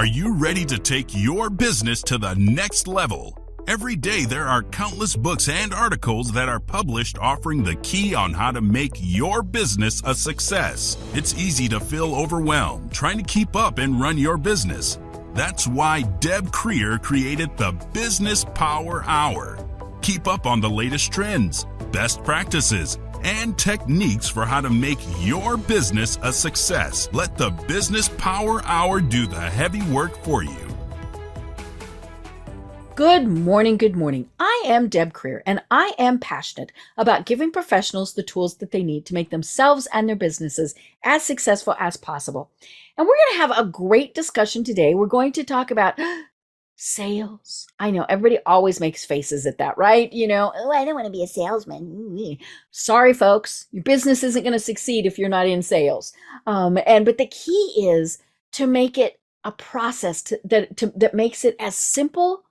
Are you ready to take your business to the next level? Every day there are countless books and articles that are published offering the key on how to make your business a success. It's easy to feel overwhelmed trying to keep up and run your business. That's why Deb Creer created the Business Power Hour. Keep up on the latest trends, best practices, and techniques for how to make your business a success. Let the Business Power Hour do the heavy work for you. Good morning, good morning. I am Deb Creer, and I am passionate about giving professionals the tools that they need to make themselves and their businesses as successful as possible. And we're going to have a great discussion today. We're going to talk about sales. I know everybody always makes faces at that, right? You know, oh, I don't want to be a salesman. Sorry, folks, your business isn't going to succeed if you're not in sales. But the key is to make it a process that makes it as simple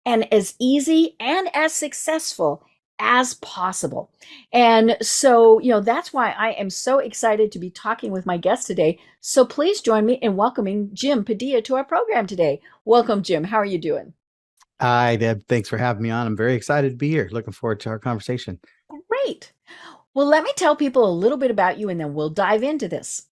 and as easy and as successful as possible. And so, that's why I am so excited to be talking with my guest today. So please join me in welcoming Cyndi Padilla to our program today. Welcome, Jim. How are you doing? Hi, Deb. Thanks for having me on. I'm very excited to be here. Looking forward to our conversation. Great. Well, let me tell people a little bit about you and then we'll dive into this.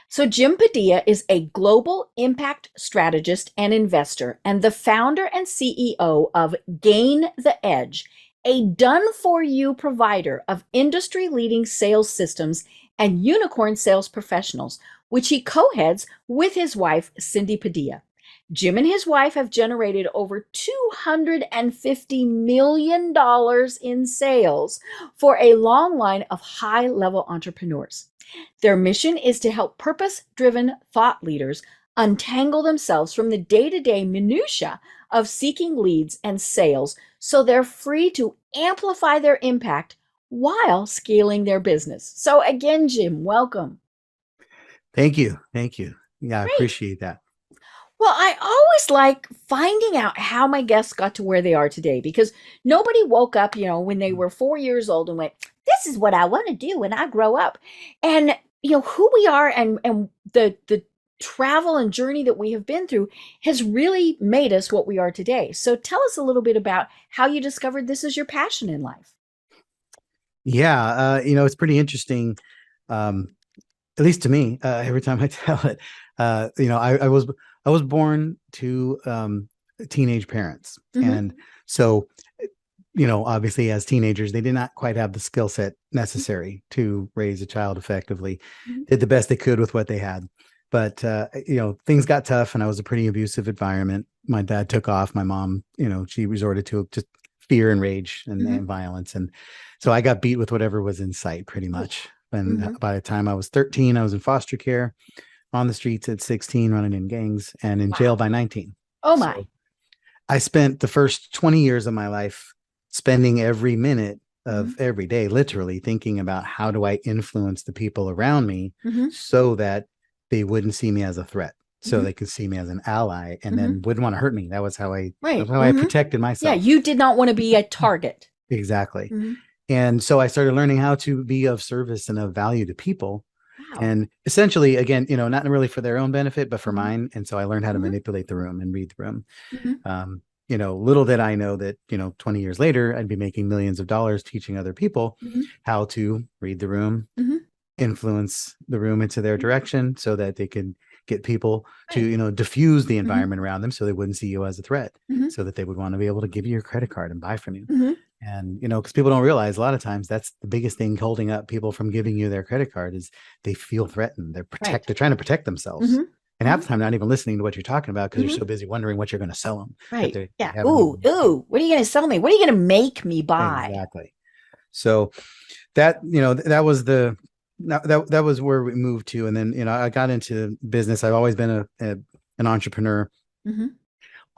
So Cyndi Padilla is a global impact strategist and investor and the founder and CEO of Gain the Edge, a done-for-you provider of industry-leading sales systems and unicorn sales professionals, which he co-heads with his wife, Cyndi Padilla. Jim and his wife have generated over $250 million in sales for a long line of high-level entrepreneurs. Their mission is to help purpose-driven thought leaders untangle themselves from the day-to-day minutiae of seeking leads and sales so they're free to amplify their impact while scaling their business. So again, Jim, welcome. Thank you. Yeah, I Great. appreciate that. Well, I always like finding out how my guests got to where they are today because nobody woke up, when they were 4 years old and went, this is what I want to do when I grow up. And, who we are and the travel and journey that we have been through has really made us what we are today. So tell us a little bit about how you discovered this is your passion in life. Yeah, it's pretty interesting, at least to me, every time I tell it. I was born to teenage parents. Mm-hmm. And so, obviously as teenagers, they did not quite have the skill set necessary to raise a child effectively. Mm-hmm. Did the best they could with what they had. But, things got tough and I was a pretty abusive environment. My dad took off. My mom, she resorted to just fear and rage and violence. And so I got beat with whatever was in sight pretty much. And by the time I was 13, I was in foster care, on the streets at 16, running in gangs, and in jail by 19. Oh my. So I spent the first 20 years of my life spending every minute of every day, literally thinking about how do I influence the people around me so that they wouldn't see me as a threat, so they could see me as an ally and then wouldn't want to hurt me. That was how I protected myself. Yeah, you did not want to be a target. Exactly. And so I started learning how to be of service and of value to people. Wow. And essentially, again, not really for their own benefit, but for mine. And so I learned how to manipulate the room and read the room. Little did I know that, 20 years later, I'd be making millions of dollars teaching other people how to read the room, influence the room into their direction so that they could get people to, diffuse the environment around them so they wouldn't see you as a threat, so that they would want to be able to give you your credit card and buy from you. And, because people don't realize a lot of times that's the biggest thing holding up people from giving you their credit card is they feel threatened. They're they're trying to protect themselves. And half the time, not even listening to what you're talking about because you're so busy wondering what you're going to sell them. Right. Yeah. Ooh, what are you going to sell me? What are you going to make me buy? Exactly. So that, that was where we moved to. And then, I got into business. I've always been an entrepreneur,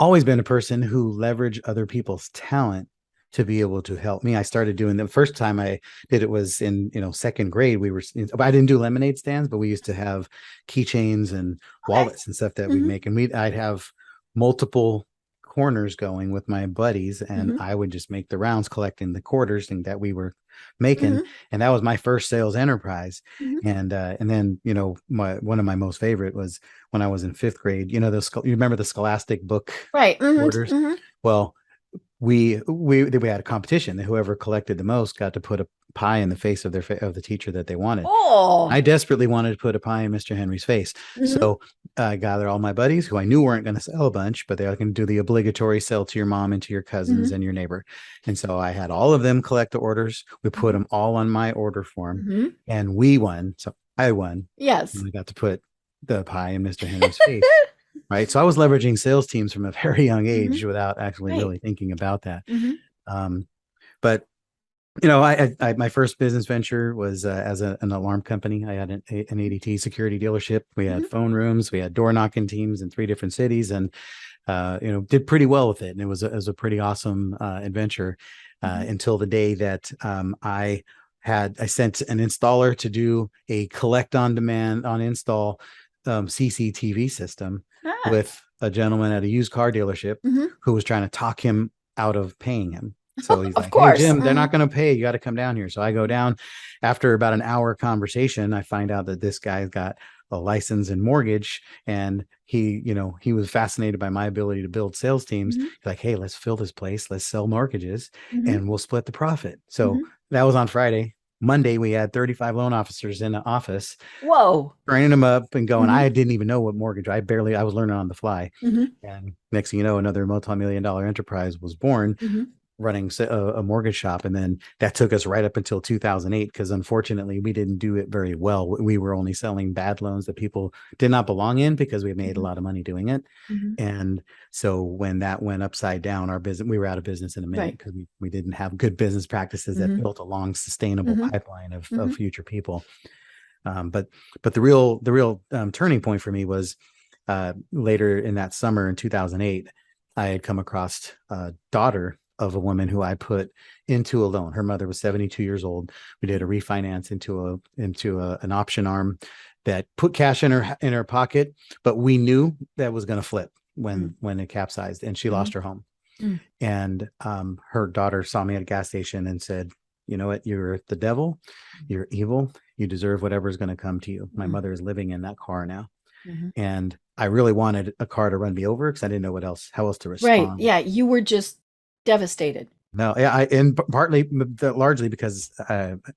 always been a person who leveraged other people's talent to be able to help me. I started doing the first time I did it was in, second grade. I didn't do lemonade stands, but we used to have keychains and wallets and stuff that we'd make. And I'd have multiple corners going with my buddies and I would just make the rounds collecting the quarters and that we were making. Mhm. And that was my first sales enterprise. Mhm. And then, you know, one of my most favorite was when I was in fifth grade. You know, you remember the Scholastic book Right. Mhm. orders? Mhm. Well, we had a competition. Whoever collected the most got to put a pie in the face of of the teacher that they wanted. Oh. I desperately wanted to put a pie in Mr. Henry's face. Mhm. So I gathered all my buddies who I knew weren't going to sell a bunch, but they can do the obligatory sell to your mom and to your cousins Mhm. and your neighbor. And so I had all of them collect the orders. We put Mhm. them all on my order form Mhm. and we won. So I won. Yes. And I got to put the pie in Mr. Henry's face. Right. So I was leveraging sales teams from a very young age Mhm. without actually Right. really thinking about that. Mhm. Um, but you know, my first business venture was as an alarm company. I had an ADT security dealership. We had Mhm. phone rooms, we had door knocking teams in 3 different cities, and you know, did pretty well with it. And it was a pretty awesome adventure Mhm. until the day that I sent an installer to do a collect on demand on install CCTV system Ah. with a gentleman at a used car dealership Mhm. who was trying to talk him out of paying him. So he's Of like, "Hey, course. Jim, they're not Mhm. going to pay. You got to come down here." So I go down. After about an hour conversation, I find out that this guy's got a license and mortgage, and he was fascinated by my ability to build sales teams. Mhm. He's like, "Hey, let's fill this place. Let's sell mortgages, Mhm. and we'll split the profit." So Mhm. that was on Friday. Monday, we had 35 loan officers in the office, Whoa. training them up and going. Mhm. I didn't even know what mortgage. I was learning on the fly. Mhm. And next thing you know, another multi-million-dollar enterprise was born, Mhm. running a mortgage shop. And then that took us right up until 2008, because unfortunately we didn't do it very well. We were only selling bad loans that people did not belong in because we made a Mhm. lot of money doing it. Mhm. And so when that went upside down, our business, we were out of business in a minute Right. because we didn't have good business practices that Mhm. built a long, sustainable Mhm. pipeline of Mhm. future people. But the real turning point for me was later in that summer in 2008. I had come across a daughter of a woman who I put into a loan. Her mother was 72 years old. We did a refinance into an option arm that put cash in her pocket, but we knew that was going to flip Mm. when it capsized, and she lost Mhm. her home. Mm. And her daughter saw me at a gas station and said, "You know what? You're the devil. You're evil. You deserve whatever's going to come to you." My Mm. mother is living in that car now. Mhm. And I really wanted a car to run me over because I didn't know how else to Right. respond. Yeah, you were just devastated. No, yeah, and partly, largely because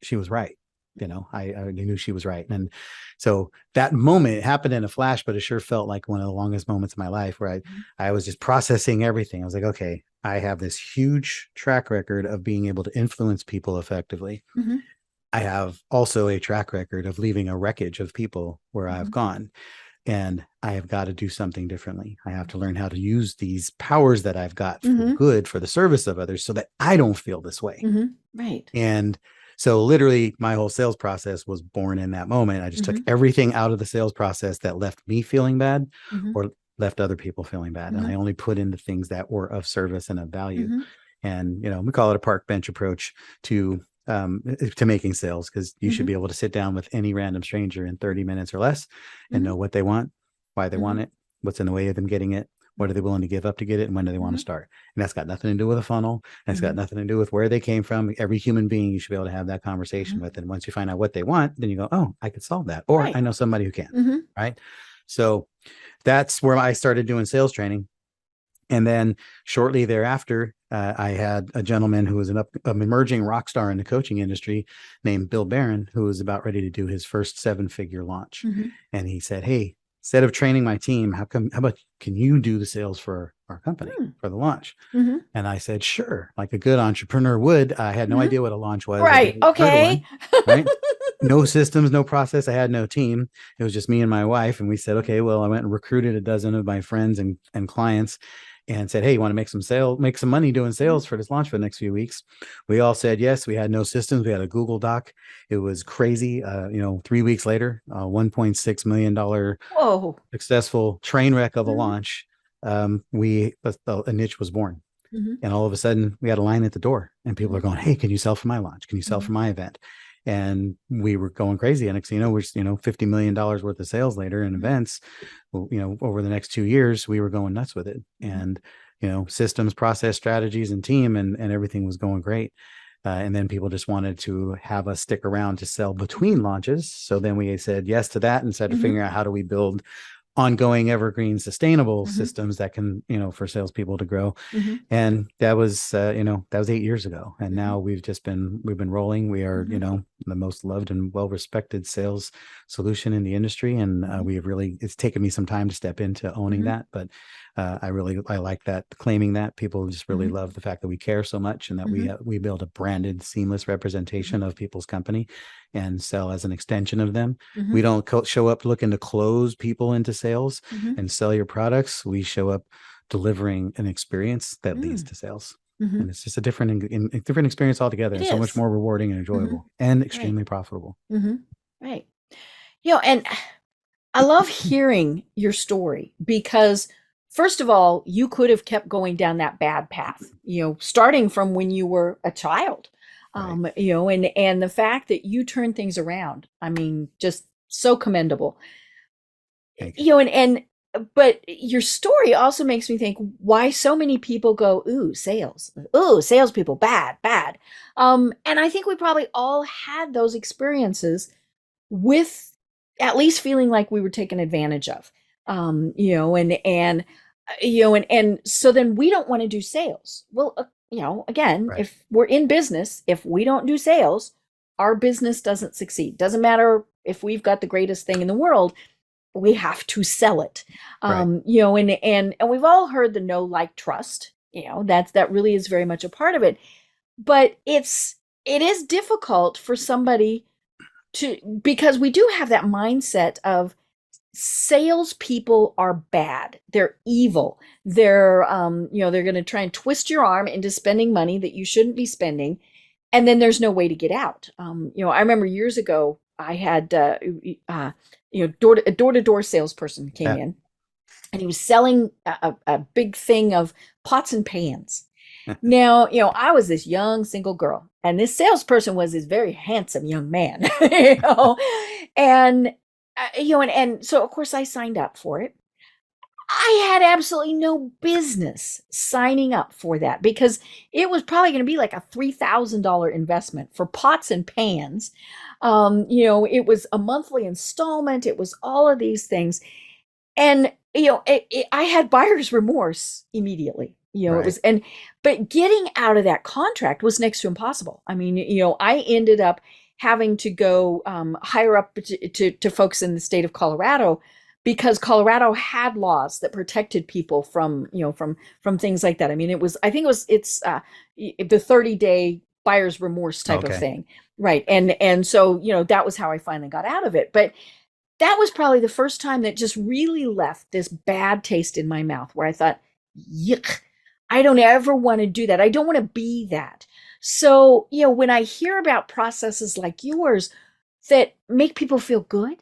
she was right. You know, I knew she was right. And so that moment, it happened in a flash, but it sure felt like one of the longest moments of my life where Mhm. I was just processing everything. I was like, okay, I have this huge track record of being able to influence people effectively. Mhm. I have also a track record of leaving a wreckage of people where I've Mhm. gone. And I have got to do something differently. I have to learn how to use these powers that I've got for Mhm. good, for the service of others, so that I don't feel this way. Mhm. Right. And so literally my whole sales process was born in that moment. I just took Mhm. everything out of the sales process that left me feeling bad Mhm. or left other people feeling bad. And I Mhm. only put in the things that were of service and of value. Mhm. And, we call it a park bench approach to making sales, because you should Mhm. be able to sit down with any random stranger in 30 minutes or less and Mhm. know what they want, why they want Mhm. it, what's in the way of them getting it, what are they willing to give up to get it, and when do they want to Mhm. start. And that's got nothing to do with a funnel. That's got Mhm. nothing to do with where they came from. Every human being you should be able to have that conversation Mhm. with. And once you find out what they want, then you go, oh, I could solve that. Or Right. I know somebody who can. Mhm. Right. So that's where I started doing sales training. And then shortly thereafter, I had a gentleman who was an emerging rock star in the coaching industry named Bill Barron, who was about ready to do his first 7-figure launch. Mhm. And he said, "Hey, instead of training my team, how about can you do the sales for our company Mm. for the launch?" Mhm. And I said, "Sure," like a good entrepreneur would. I had no Mhm. idea what a launch was. I Right. never heard of Okay. one, right? No systems, no process. I had no team. It was just me and my wife. And we said, okay, well, I went and recruited a dozen of my friends and clients and said, "Hey, you want to make some money doing Mhm. sales for this launch for the next few weeks?" We all said yes. We had no systems. We had a Google Doc. It was crazy. 3 weeks later, $1.6 million Whoa. successful train wreck of a Mhm. launch. A niche was born. Mhm. And all of a sudden we had a line at the door and people are Mhm. going, "Hey, can you sell for my launch? Can you sell for Mhm. my event?" And we were going crazy. And next thing you know, we're, $50 million worth of sales later in Mhm. events. Well, over the next 2 years, we were going nuts with it. Mhm. And, systems, process, strategies, and team, and everything was going great. And then people just wanted to have us stick around to sell between launches. So then we said yes to that and started figuring out how do we build ongoing, evergreen, sustainable systems that can, for salespeople to grow. And that was, that was 8 years ago. And now we've been rolling. We are, the most loved and well-respected sales solution in the industry. And it's taken me some time to step into owning that, but I like that, claiming that. People just really love the fact that we care so much and that we build a branded, seamless representation of people's company and sell as an extension of them. We don't show up looking to close people into sales and sell your products. We show up delivering an experience that leads to sales. And it's just a different experience altogether. And so much more rewarding and enjoyable and extremely profitable. Right. And I love hearing your story because first of all, you could have kept going down that bad path, starting from when you were a child. And the fact that you turn things around, I mean, just so commendable. But your story also makes me think why so many people go, ooh, salespeople, bad. And I think we probably all had those experiences with at least feeling like we were taken advantage of, and so then we don't want to do sales. Well, again, if we're in business, if we don't do sales, our business doesn't succeed. Doesn't matter if we've got the greatest thing in the world, we have to sell it. And we've all heard the know, like, trust, that really is very much a part of it. But it is difficult for somebody because we do have that mindset of salespeople are bad. They're evil. They're going to try and twist your arm into spending money that you shouldn't be spending. And then there's no way to get out. I remember years ago, I had, a door-to-door salesperson came in and he was selling a big thing of pots and pans. Now, I was this young single girl and this salesperson was this very handsome young man, and so of course I signed up for it. I had absolutely no business signing up for that because it was probably going to be like a $3,000 investment for pots and pans. It was a monthly installment. It was all of these things. And, I had buyer's remorse immediately. But getting out of that contract was next to impossible. I mean, I ended up having to go higher up to folks in the state of Colorado because Colorado had laws that protected people from things like that. I mean, it's the 30-day buyer's remorse type of thing. Right. And so, that was how I finally got out of it. But that was probably the first time that just really left this bad taste in my mouth where I thought, yuck, I don't ever want to do that. I don't want to be that. So, when I hear about processes like yours that make people feel good,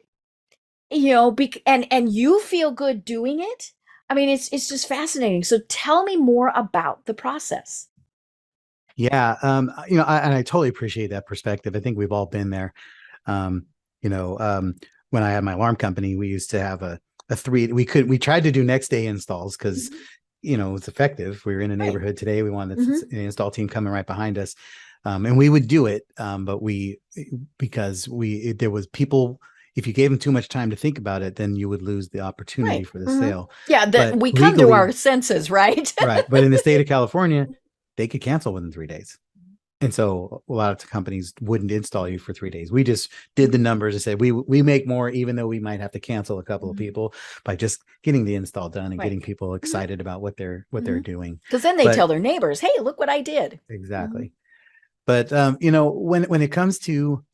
and you feel good doing it, I mean, it's just fascinating. So tell me more about the process. Yeah. And I totally appreciate that perspective. I think we've all been there. When I had my alarm company, we used to have a we tried to do next day installs because, it's effective. We were in a neighborhood today. We wanted an install team coming right behind us. And we would do it. But there was people, if you gave them too much time to think about it, then you would lose the opportunity for the sale. Yeah. We come to our senses, right? Right. But in the state of California, they could cancel within 3 days. And so a lot of companies wouldn't install you for 3 days. We just did the numbers and said, we make more, even though we might have to cancel a couple of people by just getting the install done and getting people excited about what they're doing. Because then they tell their neighbors, hey, look what I did. Exactly. But, when it comes to,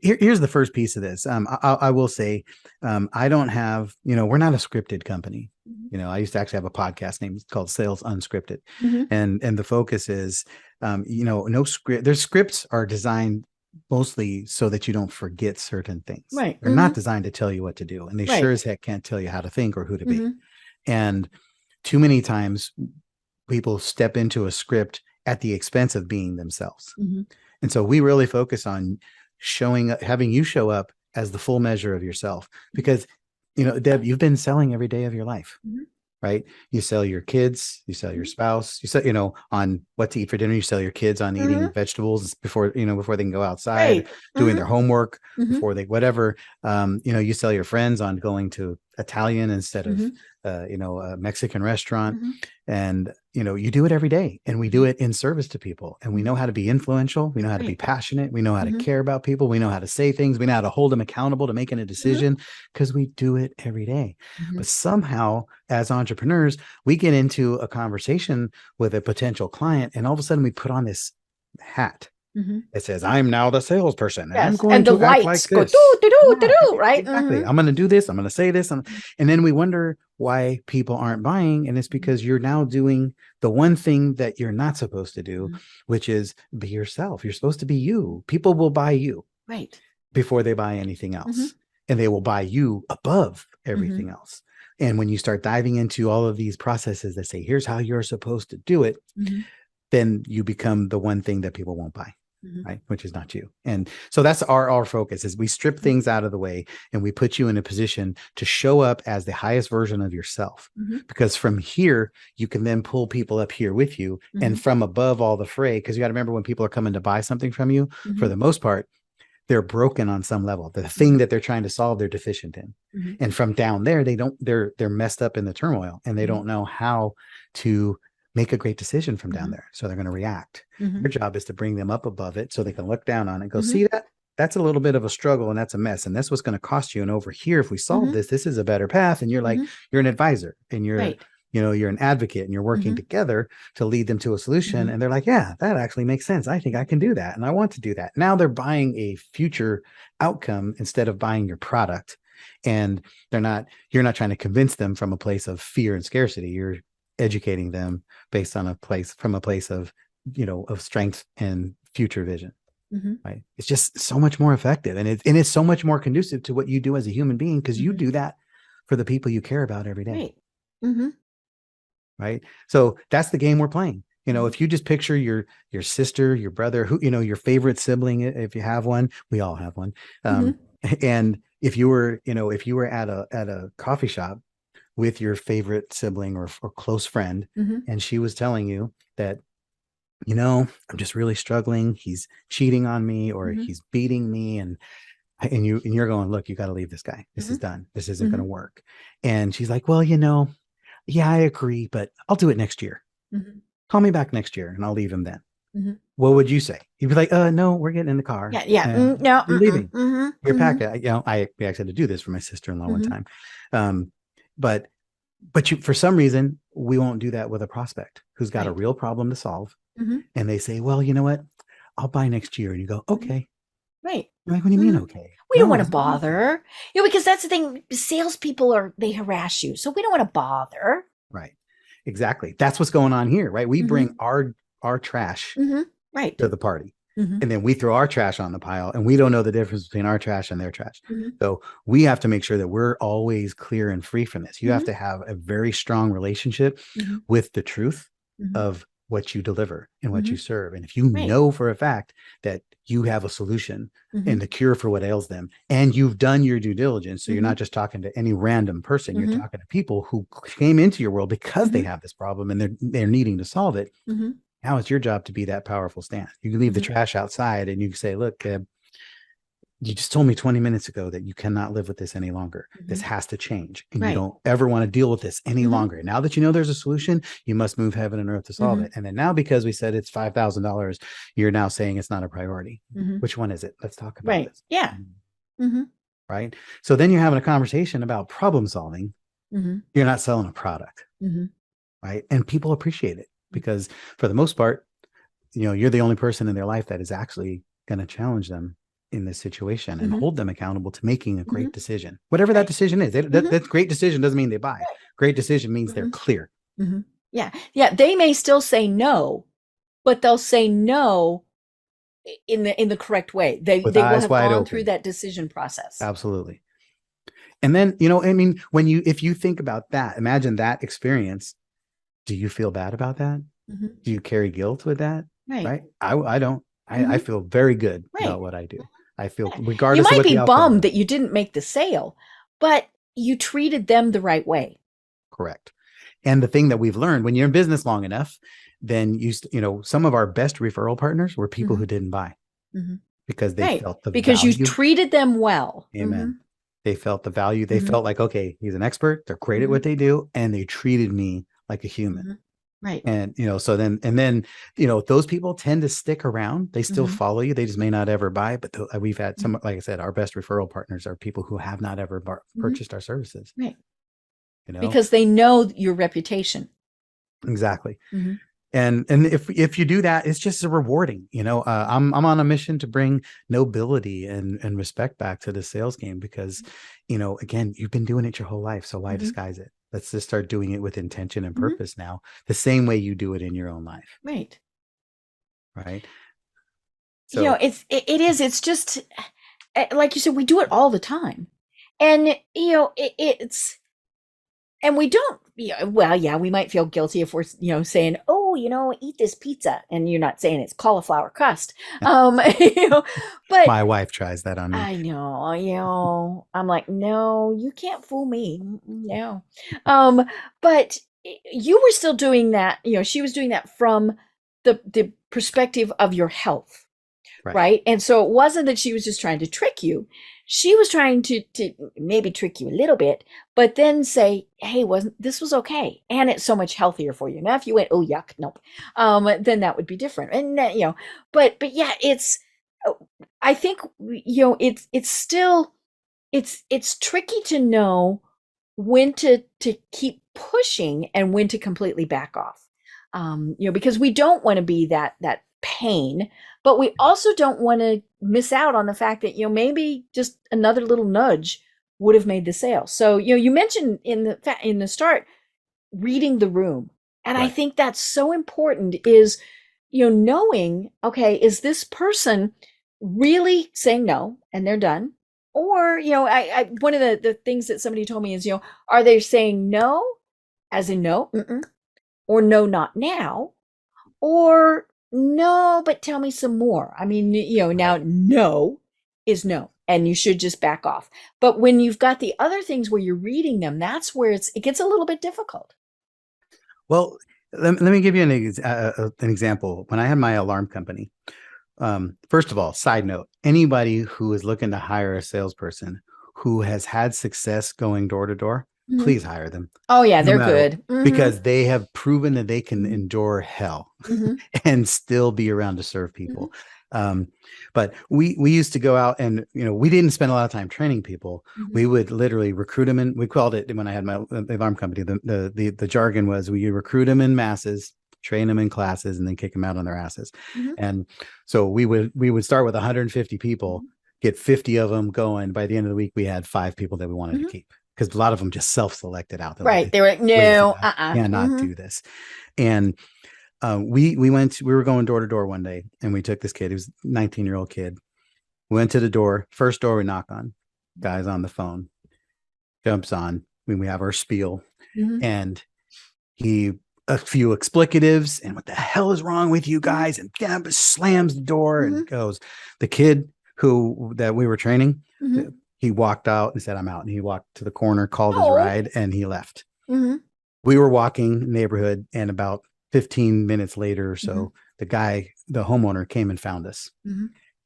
here's the first piece of this. I will say, I don't have, we're not a scripted company. I used to actually have a podcast name called Sales Unscripted. And the focus is, no script. Their scripts are designed mostly so that you don't forget certain things. Right. They're not designed to tell you what to do. And they sure as heck can't tell you how to think or who to be. And too many times people step into a script at the expense of being themselves. And so we really focus on having you show up as the full measure of yourself because, Deb, you've been selling every day of your life, right? You sell your kids, you sell your spouse, you sell, on what to eat for dinner. You sell your kids on eating vegetables before they can go outside, Right. doing their homework Mhm. before they, whatever. You sell your friends on going to Italian instead of, a Mexican restaurant. And, you do it every day, and we do it in service to people, and we know how to be influential. We know how to be passionate. We know how to care about people. We know how to say things. We know how to hold them accountable to making a decision because we do it every day. But somehow, as entrepreneurs, we get into a conversation with a potential client, and all of a sudden we put on this hat. It says, I'm now the salesperson, and I'm going the to act like lights go this. do do do do do, right? Exactly. I'm going to do this. I'm going to say this. And then we wonder why people aren't buying. And it's because you're now doing the one thing that you're not supposed to do, which is be yourself. You're supposed to be you. People will buy you before they buy anything else. And they will buy you above everything else. And when you start diving into all of these processes that say, here's how you're supposed to do it, then you become the one thing that people won't buy. Right, which is not you. And so that's our focus, is we strip things out of the way and we put you in a position to show up as the highest version of yourself. Because from here, you can then pull people up here with you, and from above all the fray, because you got to remember, when people are coming to buy something from you, for the most part, they're broken on some level. The thing that they're trying to solve, they're deficient in. And from down there, they're messed up in the turmoil, and they don't know how to make a great decision from down there. So they're going to react. Your job is to bring them up above it so they can look down on it and go, see that? That's a little bit of a struggle, and that's a mess. And that's what's going to cost you. And over here, if we solve this, this is a better path. And you're like, you're an advisor, and you're an advocate, and you're working together to lead them to a solution. And they're like, yeah, that actually makes sense. I think I can do that. And I want to do that. Now they're buying a future outcome instead of buying your product. And you're not trying to convince them from a place of fear and scarcity. You're educating them based on from a place of, of strength and future vision. Right. It's just so much more effective. And it's so much more conducive to what you do as a human being, because you do that for the people you care about every day. Right. So that's the game we're playing. If you just picture your sister, your brother, who, your favorite sibling, if you have one, we all have one. And if you were at a coffee shop with your favorite sibling or close friend, and she was telling you that, I'm just really struggling. He's cheating on me, or he's beating me. And you're going, look, you got to leave this guy. This is done. This isn't going to work. And she's like, well, yeah, I agree, but I'll do it next year. Call me back next year and I'll leave him then. What would you say? You'd be like, no, we're getting in the car. No, you're leaving. You're packing. We actually had to do this for my sister-in-law one time. But for some reason, we won't do that with a prospect who's got a real problem to solve. And they say, well, you know what? I'll buy next year. And you go, okay. Right. Like, what do you mean, okay? We don't want to bother. Because that's the thing. Salespeople they harass you. So we don't want to bother. Right. Exactly. That's what's going on here, right? We bring our trash to the party. And then we throw our trash on the pile, and we don't know the difference between our trash and their trash. So we have to make sure that we're always clear and free from this. You have to have a very strong relationship with the truth of what you deliver and what you serve. And if you know for a fact that you have a solution and the cure for what ails them, and you've done your due diligence, so you're not just talking to any random person, you're talking to people who came into your world because they have this problem and they're needing to solve it. Now it's your job to be that powerful stand. You can leave the trash outside and you can say, look, you just told me 20 minutes ago that you cannot live with this any longer. This has to change. And you don't ever want to deal with this any longer. Now that you know there's a solution, you must move heaven and earth to solve it. And then now, because we said it's $5,000, you're now saying it's not a priority. Which one is it? Let's talk about this. Yeah. Right. So then you're having a conversation about problem solving. You're not selling a product. Right. And people appreciate it, because for the most part, you're the only person in their life that is actually going to challenge them in this situation and hold them accountable to making a great decision, whatever that decision is. That great decision doesn't mean they buy. Great decision means they're clear. Yeah. They may still say no, but they'll say no in the correct way. They will have gone through that decision process. Absolutely. And then, if you think about that, imagine that experience. Do you feel bad about that? Do you carry guilt with that? Right. I don't. I feel very good about what I do. I feel, regardless you of what might be bummed that you didn't make the sale, but you treated them the right way. Correct. And the thing that we've learned, when you're in business long enough, then some of our best referral partners were people who didn't buy because they felt the because value. you treated them well. Amen. They felt the value. They felt like, okay, he's an expert. They're great at what they do. And they treated me like a human. Right. And, so then, those people tend to stick around. They still follow you. They just may not ever buy, but we've had some, like I said, our best referral partners are people who have not ever purchased our services. Right. Because they know your reputation. Exactly. And if you do that, it's just rewarding. I'm on a mission to bring nobility and respect back to the sales game because, again, you've been doing it your whole life. So why disguise it? Let's just start doing it with intention and purpose now, the same way you do it in your own life. Right. Right. So, it's just like you said, we do it all the time. And, and we don't, we might feel guilty if we're, saying, oh, eat this pizza. And you're not saying it's cauliflower crust. But my wife tries that on me. I know, I'm like, no, you can't fool me. No. But you were still doing that. She was doing that from the perspective of your health. Right. And so it wasn't that she was just trying to trick you. She was trying to maybe trick you a little bit, but then say, hey, this was okay. And it's so much healthier for you. Now, if you went, oh, yuck, nope. Then that would be different. And but yeah, I think, it's still, it's tricky to know when to keep pushing and when to completely back off. Because we don't want to be that pain, but we also don't want to miss out on the fact that, maybe just another little nudge would have made the sale. So, you mentioned in the start, reading the room. And I think that's so important is, knowing, okay, is this person really saying no and they're done? Or, one of the things that somebody told me is, are they saying no as in no, or no, not now, or no, but tell me some more. I mean, now no is no, and you should just back off. But when you've got the other things where you're reading them, that's where it gets a little bit difficult. Well, let me give you an example. When I had my alarm company, first of all, side note, anybody who is looking to hire a salesperson who has had success going door to door, please hire them. Oh yeah, they're good. Because they have proven that they can endure hell and still be around to serve people. But we used to go out and, we didn't spend a lot of time training people. We would literally recruit them we called it, when I had my alarm company, the jargon was we recruit them in masses, train them in classes, and then kick them out on their asses. And so we would start with 150 people, get 50 of them going. By the end of the week, we had 5 people that we wanted to keep. Because a lot of them just self-selected out. Right. They were like, no, cannot do this. And we were going door to door one day, and we took this kid. He was a 19-year-old kid. We went to the door. First door we knock on. Guy's on the phone. Jumps on. We have our spiel. And a few explicatives. And what the hell is wrong with you guys? And slams the door and goes. The kid that we were training, he walked out and said, I'm out. And he walked to the corner, called his ride, and he left. We were walking neighborhood, and about 15 minutes later or so, the homeowner came and found us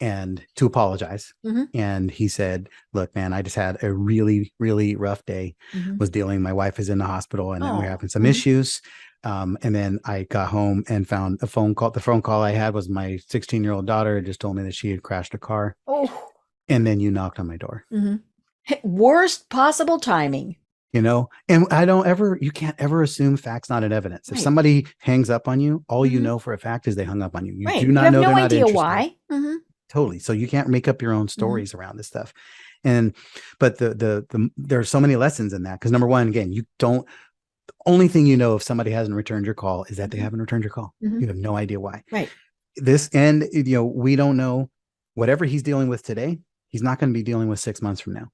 and to apologize. And he said, look, man, I just had a really, really rough day, my wife is in the hospital, and we're having some issues. And then I got home and found a phone call. The phone call I had was my 16-year-old daughter had just told me that she had crashed a car. And then you knocked on my door. Worst possible timing. And you can't ever assume facts not in evidence. If somebody hangs up on you, all you know for a fact is they hung up on you. You do not know, they're not interested. Why. Totally. So you can't make up your own stories around this stuff. But there are so many lessons in that. Because number one, again, the only thing if somebody hasn't returned your call is that they haven't returned your call. You have no idea why. Right. We don't know whatever he's dealing with today. He's not going to be dealing with 6 months from now,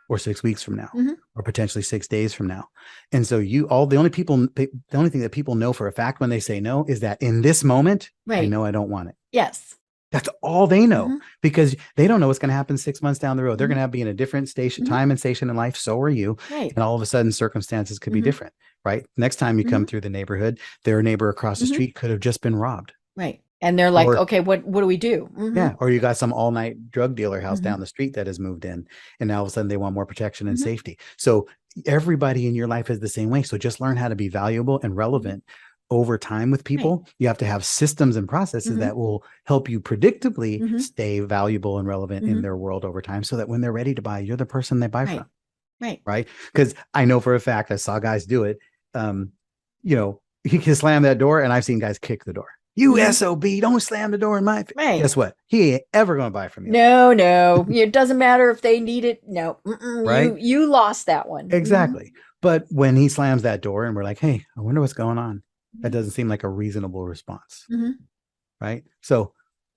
or 6 weeks from now, or potentially 6 days from now. And so the only thing that people know for a fact when they say no is that in this moment, I know I don't want it. Yes. That's all they know Mm-hmm. because they don't know what's going to happen 6 months down the road. They're Mm-hmm. going to be in a different station, Mm-hmm. time and station in life. So are you. Right. And all of a sudden circumstances could be Mm-hmm. different, right? Next time you come Mm-hmm. through the neighborhood, their neighbor across the Mm-hmm. street could have just been robbed. Right. And they're like, Or okay, what do we do? Mm-hmm. yeah, or you got some all-night drug dealer house Mm-hmm. down the street that has moved in, and now all of a sudden they want more protection and Mm-hmm. safety. So everybody in your life is the same way. So just learn how to be valuable and relevant over time with people. You have to have systems and processes Mm-hmm. that will help you predictably Mm-hmm. stay valuable and relevant in Mm-hmm. their world over time, so that when they're ready to buy, you're the person they buy Right. from, Right. right? Because I know for a fact I saw guys do it. You know, he can slam that door, and I've seen guys kick the door. You Mm-hmm. SOB, don't slam the door in my face. Right. Guess what? He ain't ever going to buy from you. No. It doesn't matter if they need it. No. Right? You lost that one. Exactly. But when he slams that door and we're like, hey, I wonder what's going on, that doesn't seem like a reasonable response. Mm-hmm. Right? So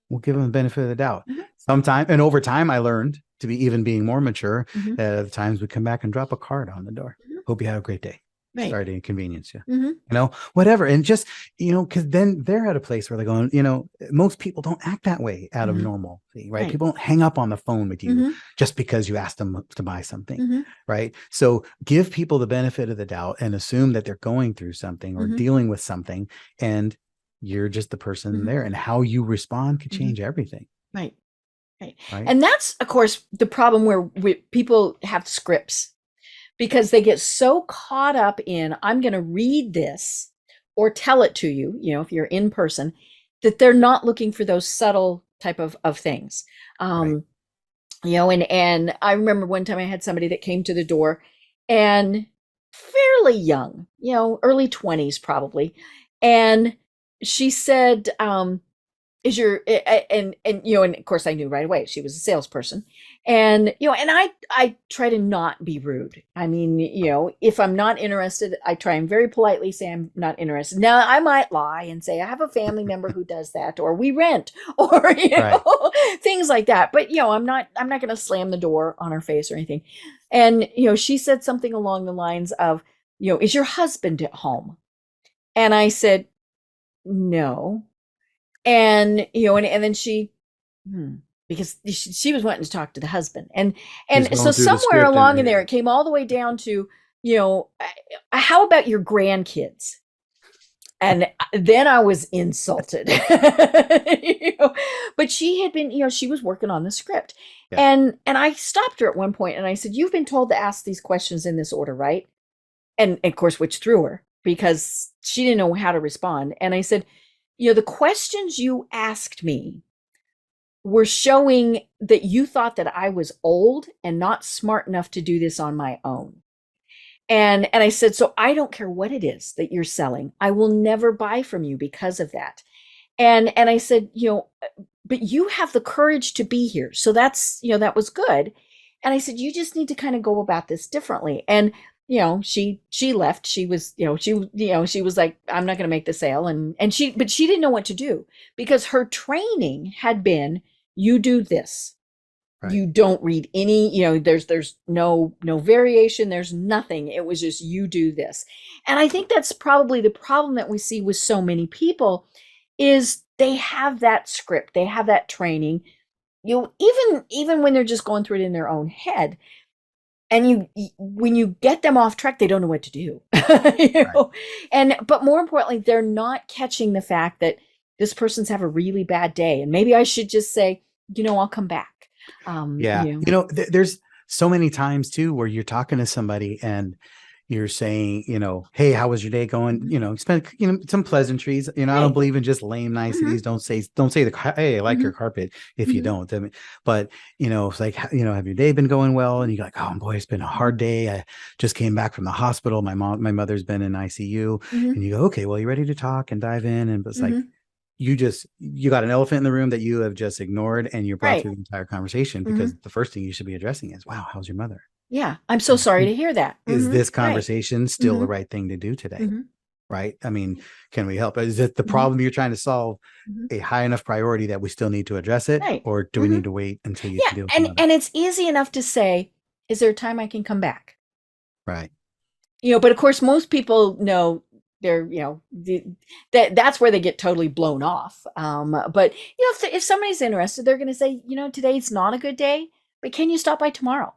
we'll give him the benefit of the doubt. Mm-hmm. Sometime, and over time, I learned to be even being more mature. Mm-hmm. At times we come back and drop a card on the door. Mm-hmm. Hope you have a great day. Right. Sorry to inconvenience you. Mm-hmm. You know, whatever. And just, you know, because then they're at a place where they're going, you know, most people don't act that way out of Mm-hmm. normalcy, right? Right. People don't hang up on the phone with you Mm-hmm. just because you asked them to buy something, Mm-hmm. right? So give people the benefit of the doubt and assume that they're going through something or Mm-hmm. dealing with something, and you're just the person Mm-hmm. there, and how you respond could change everything. Right. Right. Right. And that's, of course, the problem where people have scripts, because they get so caught up in, I'm going to read this or tell it to you, you know, if you're in person, that they're not looking for those subtle type of things. Right. You know, and I remember one time I had somebody that came to the door, and fairly young, you know, early 20s probably. And she said, is your, and you know, and of course I knew right away she was a salesperson, and you know, and I try to not be rude. I mean, you know, if I'm not interested, I try and very politely say I'm not interested. Now I might lie and say I have a family member who does that, or we rent, or you know, things like that. But you know, I'm not going to slam the door on her face or anything. And you know, she said something along the lines of, you know, is your husband at home? And I said, no. And you know, and then she, because she was wanting to talk to the husband, and so somewhere along in there, it came all the way down to, you know, how about your grandkids? And then I was insulted. You know, but she had been, you know, she was working on the script, and I stopped her at one point and I said, you've been told to ask these questions in this order, right? And of course, which threw her because she didn't know how to respond. And I said, you know, the questions you asked me were showing that you thought that I was old and not smart enough to do this on my own. And I said, so I don't care what it is that you're selling. I will never buy from you because of that. And I said, you know, but you have the courage to be here. So that's, you know, that was good. And I said, you just need to kind of go about this differently. And you know, she left. She was, you know, she was like, I'm not going to make the sale. But she didn't know what to do, because her training had been, you do this. Right. You don't read any, you know, there's no variation. There's nothing. It was just, you do this. And I think that's probably the problem that we see with so many people, is they have that script. They have that training, you know, even when they're just going through it in their own head. And when you get them off track, they don't know what to do. You know? But more importantly, they're not catching the fact that this person's have a really bad day, and maybe I should just say, you know, I'll come back. You know, there's so many times too where you're talking to somebody and you're saying, you know, hey, how was your day going? You know, spend, you know, some pleasantries. You know, I don't believe in just lame niceties. Don't say hey, I like your carpet if you don't. I mean, but you know, it's like, you know, have your day been going well? And you're like, oh boy, it's been a hard day. I just came back from the hospital. My mother's been in ICU. And you go, okay, well, you ready to talk and dive in? And it's like, you got an elephant in the room that you have just ignored, and you brought through the entire conversation, because the first thing you should be addressing is, wow, how's your mother? Yeah, I'm so sorry to hear that. Is this conversation still the right thing to do today? Right? I mean, can we help? Is it the problem you're trying to solve a high enough priority that we still need to address it? Or do we need to wait until you can deal with it? And it's easy enough to say, is there a time I can come back? Right. You know, but of course, most people know they're, that's where they get totally blown off. But if somebody's interested, they're going to say, today's not a good day, but can you stop by tomorrow?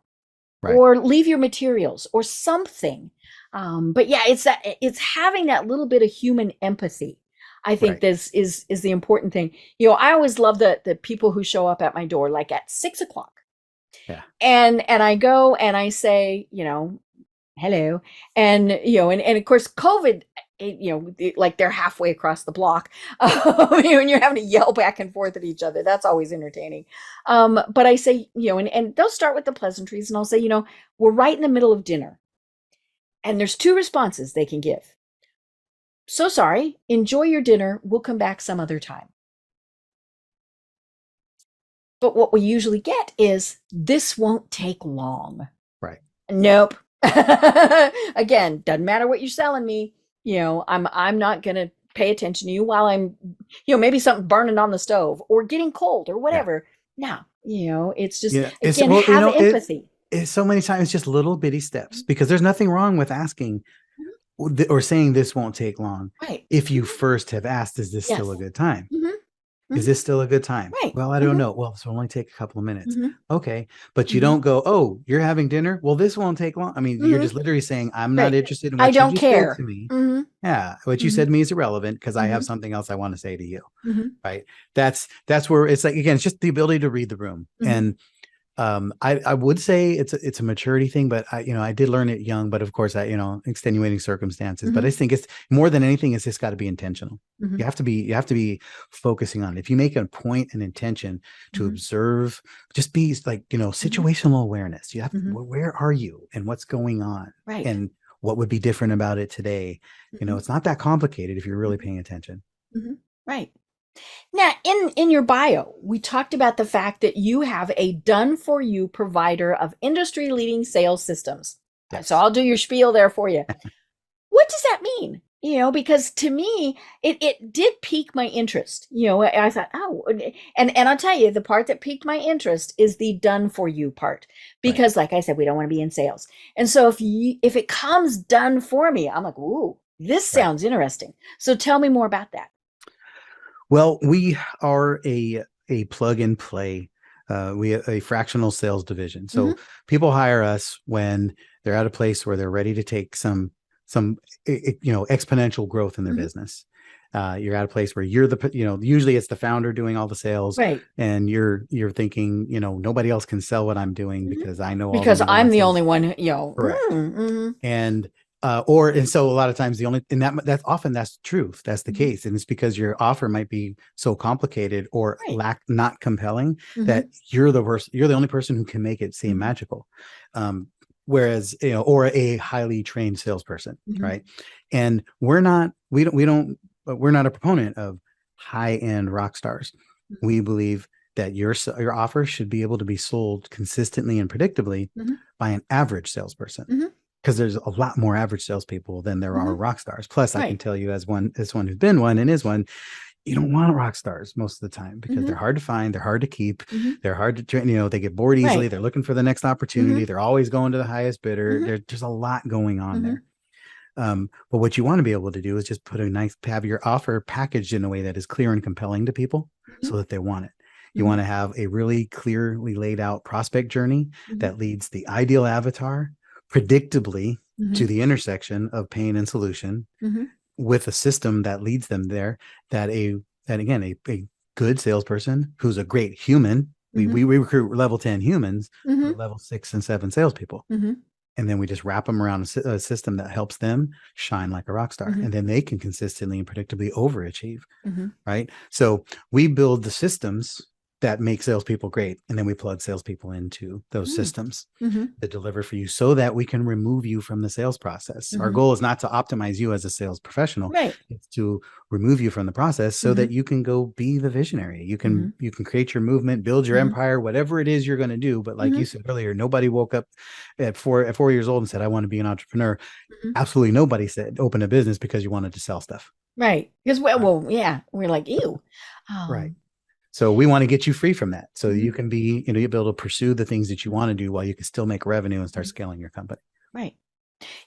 Right. Or leave your materials or something. But yeah, it's having that little bit of human empathy. I think this is the important thing. I always love the people who show up at my door, like at 6:00. Yeah. And I go and I say, hello. And, and of course, COVID, like they're halfway across the block, and you're having to yell back and forth at each other. That's always entertaining. But I say, and they'll start with the pleasantries, and I'll say, we're right in the middle of dinner. And there's 2 responses they can give. So sorry, enjoy your dinner. We'll come back some other time. But what we usually get is, this won't take long. Right. Nope. Again, doesn't matter what you're selling me. I'm not going to pay attention to you while I'm, maybe something burning on the stove or getting cold or whatever. No, it's just, again, have empathy. It's so many times just little bitty steps, because there's nothing wrong with asking or saying this won't take long. Right. If you first have asked, is this still a good time? Is this still a good time? Right. Well, I don't know. Well, this will only take a couple of minutes. Okay. But you don't go, oh, you're having dinner? Well, this won't take long. I mean, you're just literally saying, I'm not interested in what you just said to me. Yeah. What you said to me is irrelevant, because I have something else I want to say to you. Right. That's where it's like, again, it's just the ability to read the room. And I would say it's a maturity thing, but I did learn it young, but of course extenuating circumstances, but I think it's more than anything, it's just got to be intentional. You have to be focusing on it. If you make a point and intention to observe, just be like, situational awareness. You have to, where are you and what's going on? Right. And what would be different about it today? It's not that complicated if you're really paying attention. Right. Now, in your bio, we talked about the fact that you have a done-for-you provider of industry-leading sales systems. Yes. So I'll do your spiel there for you. What does that mean? Because to me, it did pique my interest. I thought, oh, and I'll tell you, the part that piqued my interest is the done-for-you part. Because like I said, we don't want to be in sales. And so if it comes done for me, I'm like, ooh, this sounds interesting. So tell me more about that. Well, we are a plug and play. We have a fractional sales division. So people hire us when they're at a place where they're ready to take some exponential growth in their business. You're at a place where you're usually it's the founder doing all the sales, right? And you're thinking, nobody else can sell what I'm doing because I know because I'm the only one, Correct. And so a lot of times that's truth. That's the case. And it's because your offer might be so complicated or not compelling that you're the only person who can make it seem magical. Whereas, or a highly trained salesperson. Right. And we're not a proponent of high-end rock stars. We believe that your offer should be able to be sold consistently and predictably by an average salesperson. Because there's a lot more average salespeople than there are rock stars. Plus, I can tell you as one who's been one and is one, you don't want rock stars most of the time because they're hard to find, they're hard to keep, they're hard to train. They get bored easily. They're looking for the next opportunity. They're always going to the highest bidder. There's a lot going on there. But what you want to be able to do is just have your offer packaged in a way that is clear and compelling to people so that they want it. You want to have a really clearly laid out prospect journey that leads the ideal avatar predictably to the intersection of pain and solution with a system that leads them there, that a good salesperson who's a great human. We recruit level 10 humans, level 6 and 7 salespeople. And then we just wrap them around a system that helps them shine like a rock star. And then they can consistently and predictably overachieve. Right. So we build the systems that make salespeople great. And then we plug salespeople into those systems that deliver for you so that we can remove you from the sales process. Our goal is not to optimize you as a sales professional. It's to remove you from the process so that you can go be the visionary. You can create your movement, build your empire, whatever it is you're going to do. But like you said earlier, nobody woke up at 4 years old and said, I want to be an entrepreneur. Absolutely nobody said open a business because you wanted to sell stuff. Right. Because we're like, ew. Right. So we want to get you free from that. So you can be, you'll be able to pursue the things that you want to do while you can still make revenue and start scaling your company. Right.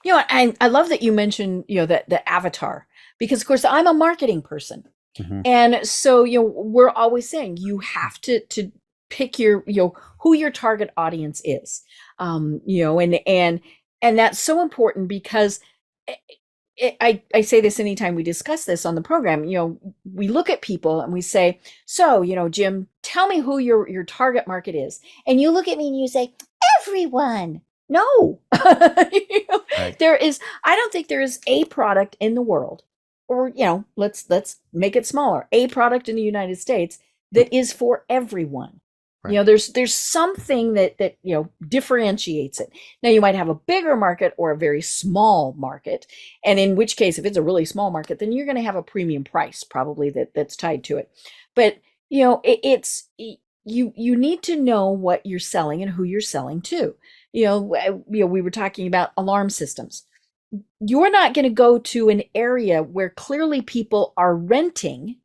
I love that you mentioned, that the avatar, because of course I'm a marketing person. Mhm. And so, we're always saying you have to pick your, who your target audience is. And that's so important because I say this anytime we discuss this on the program. We look at people and we say, so, Jim, tell me who your target market is. And you look at me and you say, everyone. No. Right. I don't think there is a product in the world, or, let's make it smaller, a product in the United States that is for everyone. Right. There's something that differentiates it. Now you might have a bigger market or a very small market, and in which case, if it's a really small market, then you're going to have a premium price probably that's tied to it. But it's you need to know what you're selling and who you're selling to. We were talking about alarm systems. You're not going to go to an area where clearly people are renting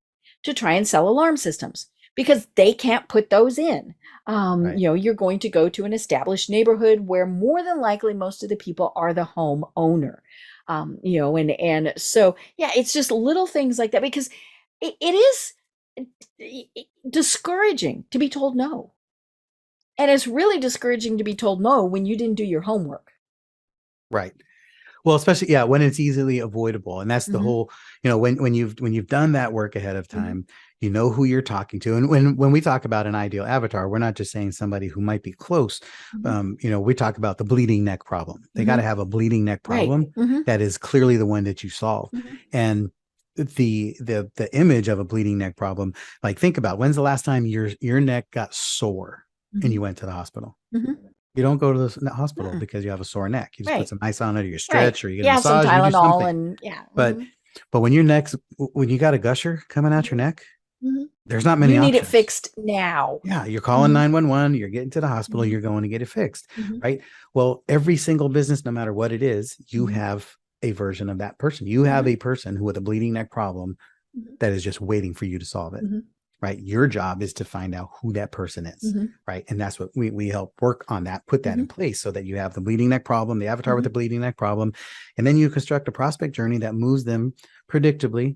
to try and sell alarm systems, because they can't put those in. Right. You're going to go to an established neighborhood where more than likely most of the people are the home owner. And so, yeah, it's just little things like that, because it is discouraging to be told no. And it's really discouraging to be told no when you didn't do your homework. Right. Well, especially, yeah, when it's easily avoidable. And that's the whole, when you've done that work ahead of time, you know who you're talking to. And when we talk about an ideal avatar, we're not just saying somebody who might be close. We talk about the bleeding neck problem. They got to have a bleeding neck problem that is clearly the one that you solve. And the image of a bleeding neck problem, like, think about, when's the last time your neck got sore and you went to the hospital? You don't go to the hospital because you have a sore neck. You just put some ice on it, or you stretch, or you get a massage, some Tylenol, you do something. and But when you got a gusher coming out your neck, there's not many you need options. it fixed now. Yeah, you're calling 911, you're getting to the hospital, you're going to get it fixed, right? Well, every single business, no matter what it is, you have a version of that person. You have a person who with a bleeding neck problem that is just waiting for you to solve it. Right. Your job is to find out who that person is. Right. And that's what we help work on, that, put that in place, so that you have the bleeding neck problem, the avatar with the bleeding neck problem. And then you construct a prospect journey that moves them predictably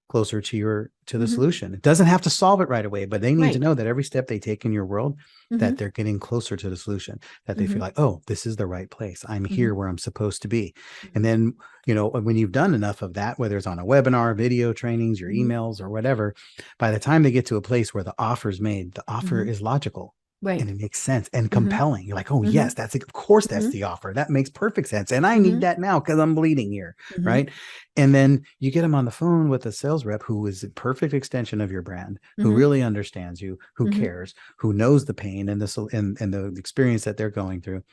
closer to the solution. It doesn't have to solve it right away, but they need to know that every step they take in your world, that they're getting closer to the solution, that they feel like, oh, this is the right place. I'm here where I'm supposed to be. And then, when you've done enough of that, whether it's on a webinar, video trainings, your emails, or whatever, by the time they get to a place where the offer is made, the offer is logical. Right. And it makes sense and compelling. You're like, oh, yes, of course, that's the offer. That makes perfect sense. And I need that now because I'm bleeding here. Right. And then you get them on the phone with a sales rep who is a perfect extension of your brand, who really understands you, who cares, who knows the pain and the experience that they're going through.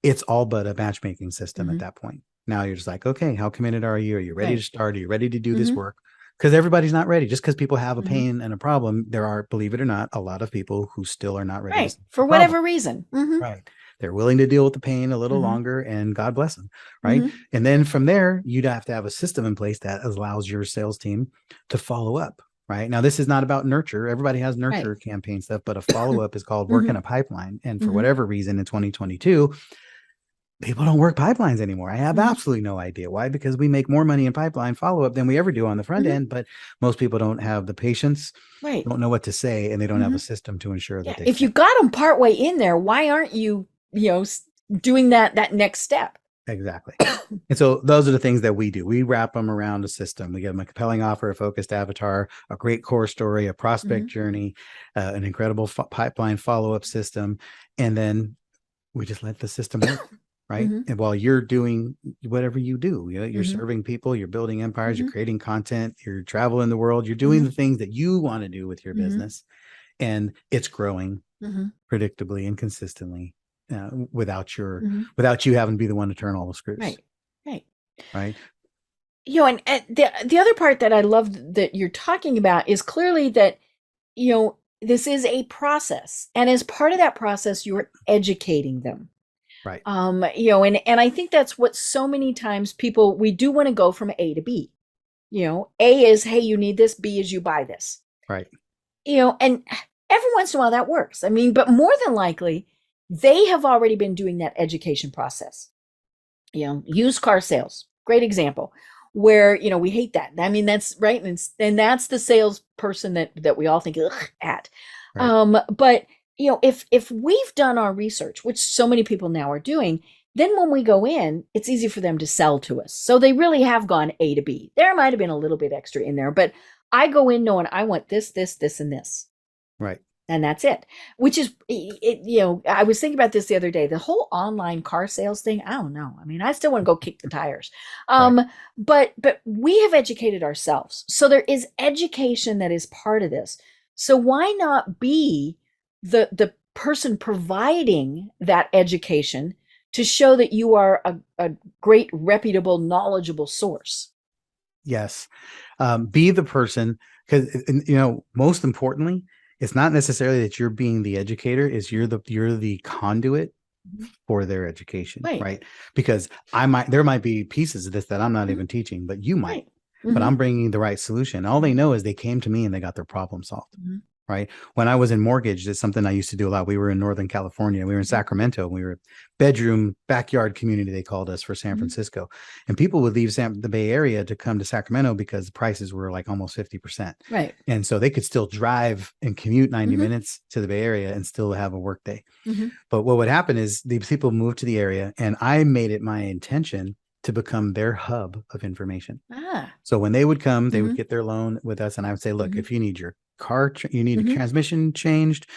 It's all but a matchmaking system at that point. Now you're just like, okay, how committed are you? Are you ready to start? Are you ready to do this work? Because everybody's not ready. Just because people have a pain and a problem, there are, believe it or not, a lot of people who still are not ready. Right. For whatever reason. Right. They're willing to deal with the pain a little longer, and God bless them. Right. And then from there, you'd have to have a system in place that allows your sales team to follow up. Right. Now, this is not about nurture. Everybody has nurture campaign stuff, but a follow-up is called work in a pipeline. And for whatever reason in 2022, people don't work pipelines anymore. I have absolutely no idea why, because we make more money in pipeline follow-up than we ever do on the front end, but most people don't have the patience, don't know what to say, and they don't have a system to ensure that they if you got them partway in there, why aren't you, doing that next step? Exactly. And so those are the things that we do. We wrap them around a system. We give them a compelling offer, a focused avatar, a great core story, a prospect journey, an incredible pipeline follow-up system, and then we just let the system work. Right. And while you're doing whatever you do, you're serving people, you're building empires, you're creating content, you're traveling the world, you're doing the things that you want to do with your business, and it's growing predictably and consistently without you having to be the one to turn all the screws. Right. And the other part that I love that you're talking about is clearly that, this is a process. And as part of that process, you're educating them. Right. And I think that's what so many times we do want to go from A to B. A is, hey, you need this. B is, you buy this. Right. And every once in a while that works. I mean, but more than likely, they have already been doing that education process. Used car sales, great example, where, we hate that. I mean, that's right. And that's the salesperson that we all think ugh, at. Right. But if we've done our research, which so many people now are doing, then when we go in, it's easy for them to sell to us. So they really have gone A to B. There might have been a little bit extra in there, but I go in knowing I want this, this, and this. Right. And that's it, which is, I was thinking about this the other day, the whole online car sales thing. I don't know. I mean, I still want to go kick the tires. Right. But we have educated ourselves. So there is education that is part of this. So why not be the person providing that education to show that you are a great, reputable, knowledgeable source? Yes. Be the person, because, most importantly, it's not necessarily that you're being the educator, is you're the conduit for their education, right? Because there might be pieces of this that I'm not even teaching, but you might, but I'm bringing the right solution. All they know is they came to me and they got their problem solved. Right. When I was in mortgage, it's something I used to do a lot. We were in Northern California. We were in Sacramento. We were bedroom, backyard community, they called us, for San Francisco. And people would leave the Bay Area to come to Sacramento because the prices were like almost 50%. Right. And so they could still drive and commute 90 minutes to the Bay Area and still have a work day. But what would happen is these people moved to the area, and I made it my intention to become their hub of information. So when they would come, they would get their loan with us. And I would say, look, if you need your car, you need a transmission changed,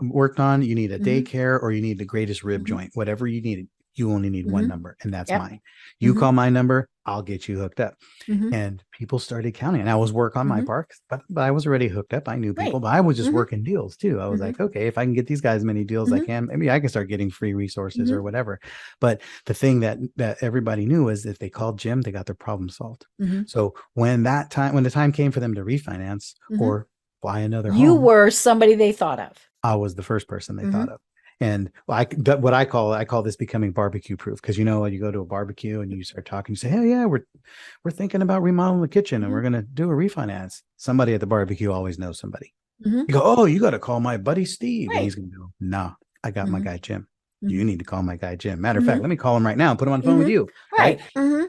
worked on, you need a daycare, or you need the greatest rib joint, whatever you need, you only need one number, and that's mine. You call my number, I'll get you hooked up. And people started counting. And I was work on my part, but I was already hooked up. I knew people, but I was just working deals too. I was like, okay, if I can get these guys as many deals I can, maybe I can start getting free resources or whatever. But the thing that everybody knew is if they called Jim, they got their problem solved. So when the time came for them to refinance or buy another home, you were somebody they thought of. I was the first person they thought of. And what I call this becoming barbecue proof, because you go to a barbecue and you start talking, you say, hey, yeah, we're thinking about remodeling the kitchen and we're going to do a refinance. Somebody at the barbecue always knows somebody. You go, oh, you got to call my buddy Steve. And he's going to go, no, I got my guy Jim. You need to call my guy Jim. Matter of fact, let me call him right now and put him on the phone with you. Right.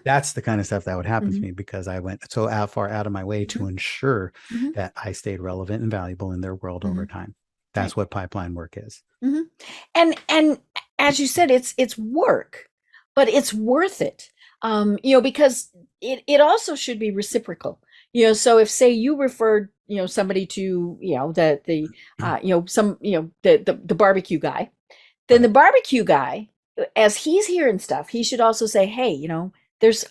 That's the kind of stuff that would happen to me, because I went so far out of my way to ensure that I stayed relevant and valuable in their world over time. That's what pipeline work is. And as you said, it's work, but it's worth it. Because it also should be reciprocal. So if, say, you referred somebody to the barbecue guy, then the barbecue guy, as he's hearing stuff, he should also say, hey,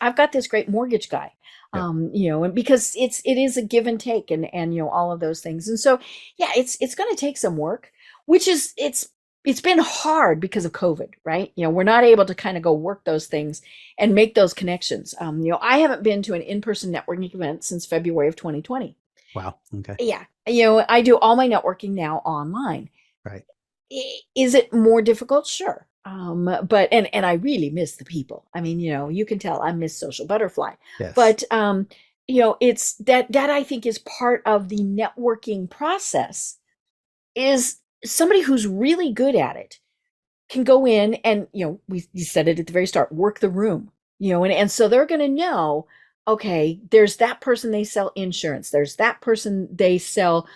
I've got this great mortgage guy. And because it is a give and take and all of those things. And so, it's going to take some work, which is, it's been hard because of COVID, right? We're not able to kind of go work those things and make those connections. I haven't been to an in-person networking event since February of 2020. Wow. Okay. Yeah. I do all my networking now online. Right. Is it more difficult? Sure. But I really miss the people. I mean, you can tell I miss social butterfly. Yes. But it's that I think is part of the networking process, is somebody who's really good at it can go in and, you said it at the very start, work the room, and so they're going to know, okay, there's that person, they sell insurance. There's that person, they sell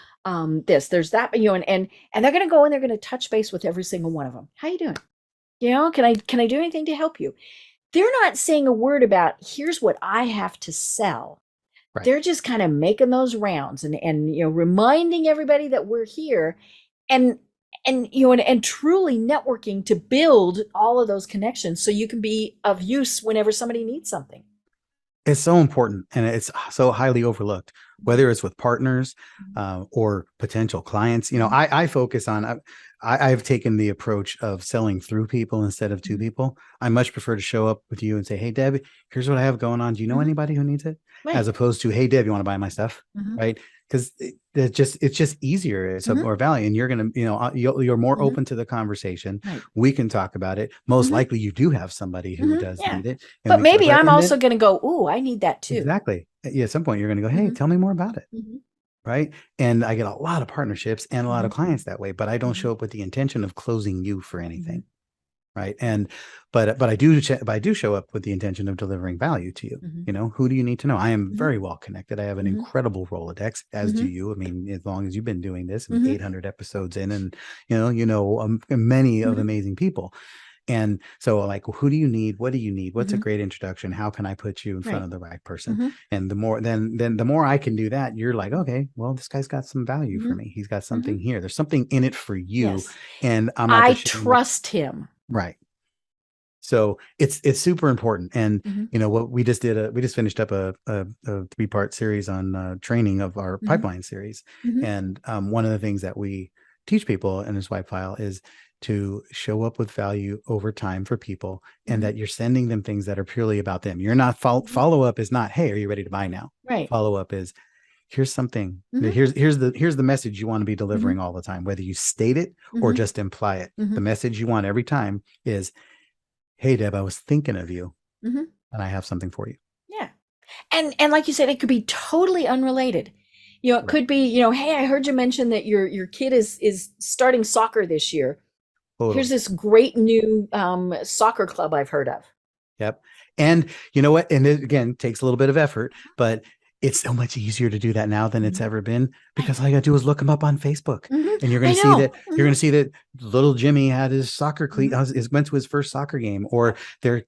this, there's that, and they're going to go and they're going to touch base with every single one of them. How you doing? Can I do anything to help you? They're not saying a word about, here's what I have to sell. Right. They're just kind of making those rounds and reminding everybody that we're here and truly networking to build all of those connections so you can be of use whenever somebody needs something. It's so important, and it's so highly overlooked, whether it's with partners or potential clients. I focus on, I've taken the approach of selling through people instead of to people. I much prefer to show up with you and say, hey, Deb, here's what I have going on. Do you know anybody who needs it? Right. As opposed to, hey, Deb, you want to buy my stuff? Right. Because it's just easier. It's more value, and you're going to, you're more open to the conversation. Right. We can talk about it. Most likely you do have somebody who does need it. But maybe I'm also going to go, ooh, I need that too. Exactly. Yeah. At some point you're going to go, hey, tell me more about it. Right. And I get a lot of partnerships and a lot of clients that way, but I don't show up with the intention of closing you for anything. right? And but I do show up with the intention of delivering value to you. Mhm. You know, who do you need to know? I am Mhm. very well connected. I have an Mhm. incredible Rolodex, as do Mhm. you. I mean, as long as you've been doing this and Mhm. 800 episodes in, and many of Mhm. amazing people. And so, like, who do you need? What do you need? What's a Mhm. great introduction? How can I put you in front Right. of the right person? Mhm. And the more, then the more I can do that, you're like, okay, well, this guy's got some value for Mhm. me. He's got something Mhm. here. There's something in it for you, Yes. and I'm not I just shooting with trust him. right. So it's super important. And Mhm. what we just finished up a 3-part series on training of our Mhm. pipeline series. Mhm. And one of the things that we teach people in this swipe file is to show up with value over time for people, and Mhm. that you're sending them things that are purely about them. You're not Mhm. follow up is not, hey, are you ready to buy now? Right. Follow up is, here's something. Mhm. Here's the message you want to be Mhm. delivering all the time, whether you state it or Mhm. just imply it. The Mhm. message you want every time is, hey, Deb, I was thinking of you Mhm. and I have something for you. Yeah. And like you said, it could be totally unrelated. It Right. could be, hey, I heard you mention that your kid is starting soccer this year. Here's Totally. this great new soccer club I've heard of. Yep. And you know what? And it again takes a little bit of effort, but it's so much easier to do that now than it's Mhm. ever been, Right. because all you gotta do is look them up on Facebook. Mhm. And I know. you're Mhm. gonna see that little Jimmy had his soccer cleat, Mhm. went to his first soccer game, or their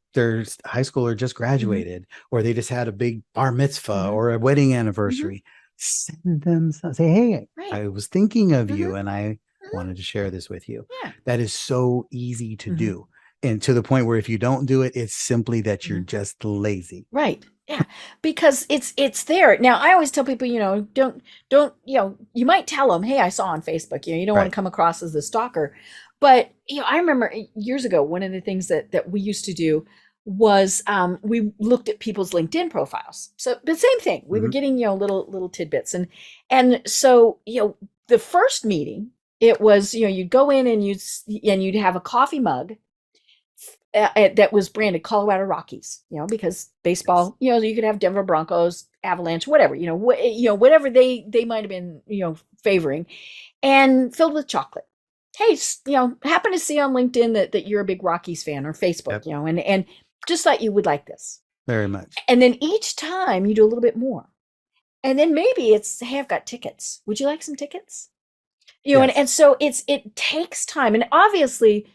high schooler just Mhm. graduated, or they just had a big bar mitzvah Mhm. or a wedding Mhm. anniversary. Send them say, hey, Right. I was thinking of Mhm. you and I Mhm. wanted to share this with you. Yeah. That is so easy to Mhm. do. And to the point where if you don't do it, it's simply that you're Mhm. just lazy. Right. Yeah. Because it's there. Now, I always tell people, don't, you might tell them, hey, I saw on Facebook, you don't want Right. to come across as the stalker. But, I remember years ago, one of the things that we used to do was we looked at people's LinkedIn profiles. So the same thing. We were Mhm. getting, little tidbits. And so, the first meeting, it was, you'd go in and you'd have a coffee mug that was branded Colorado Rockies, because Yes. baseball, you could have Denver Broncos, Avalanche, whatever, whatever they might have been, favoring, and filled with chocolate. Hey, happen to see on LinkedIn that you're a big Rockies fan, or Facebook, Yep. and just thought you would like this. Very much. And then each time you do a little bit more. And then maybe it's, hey, I've got tickets. Would you like some tickets? And, Yes. and so it takes time. And obviously,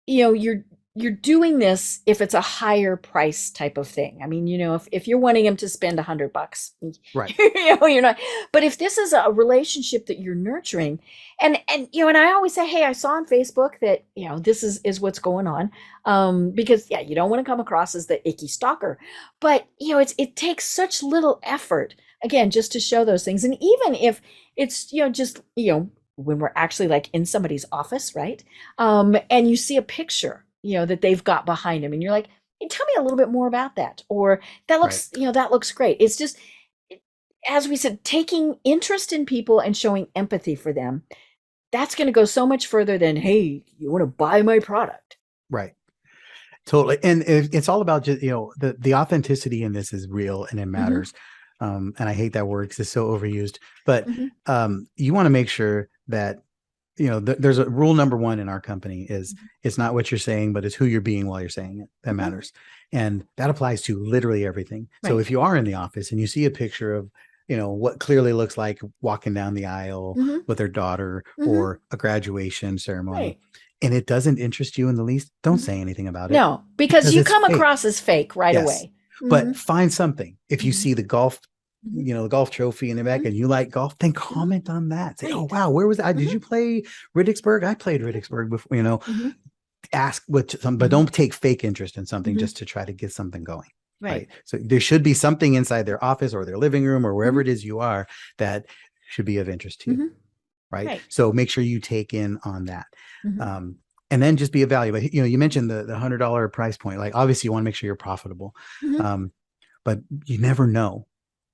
you're doing this if it's a higher price type of thing. I mean, if you're wanting him to spend $100, Right. you're not. But if this is a relationship that you're nurturing, and I always say, hey, I saw on Facebook that this is what's going on, because yeah, you don't want to come across as the icky stalker, but it takes such little effort, again, just to show those things. And even if it's just when we're actually like in somebody's office, right? And you see a picture, that they've got behind them, and you're like, hey, tell me a little bit more about that. Or Right. that looks great. It's just, as we said, taking interest in people and showing empathy for them. That's going to go so much further than, hey, you want to buy my product. Right. Totally. And it's all about just, the authenticity in this is real and it Mm-hmm. matters. And I hate that word because it's so overused, but Mm-hmm. you want to make sure that, there's a rule number one in our company is it's not what you're saying, but it's who you're being while you're saying it that Mm-hmm. matters. And that applies to literally everything. So Right. if you are in the office and you see a picture of, what clearly looks like walking down the aisle Mm-hmm. with their daughter Mm-hmm. or a graduation ceremony, Right. and it doesn't interest you in the least, don't Mm-hmm. say anything about it No, because because you it's come fake. across as fake right Yes. away. Mm-hmm. But find something. If you Mm-hmm. see the golf, Mm-hmm. the golf trophy in the back Mm-hmm. and you like golf, then Mm-hmm. comment on that. Say, oh, Right. wow, where was I? Did Mm-hmm. you play Riddicksburg? I played Riddicksburg before, Mm-hmm. ask what, but Mm-hmm. don't take fake interest in something Mm-hmm. just to try to get something going. Right. Right. So there should be something inside their office or their living room or wherever Mm-hmm. it is you are that should be of interest to you. Mm-hmm. Right. Right. So make sure you take in on that. Mm-hmm. And then just be evaluated. You mentioned the $100 price point. Like, obviously you want to make sure you're profitable. Mm-hmm. But you never know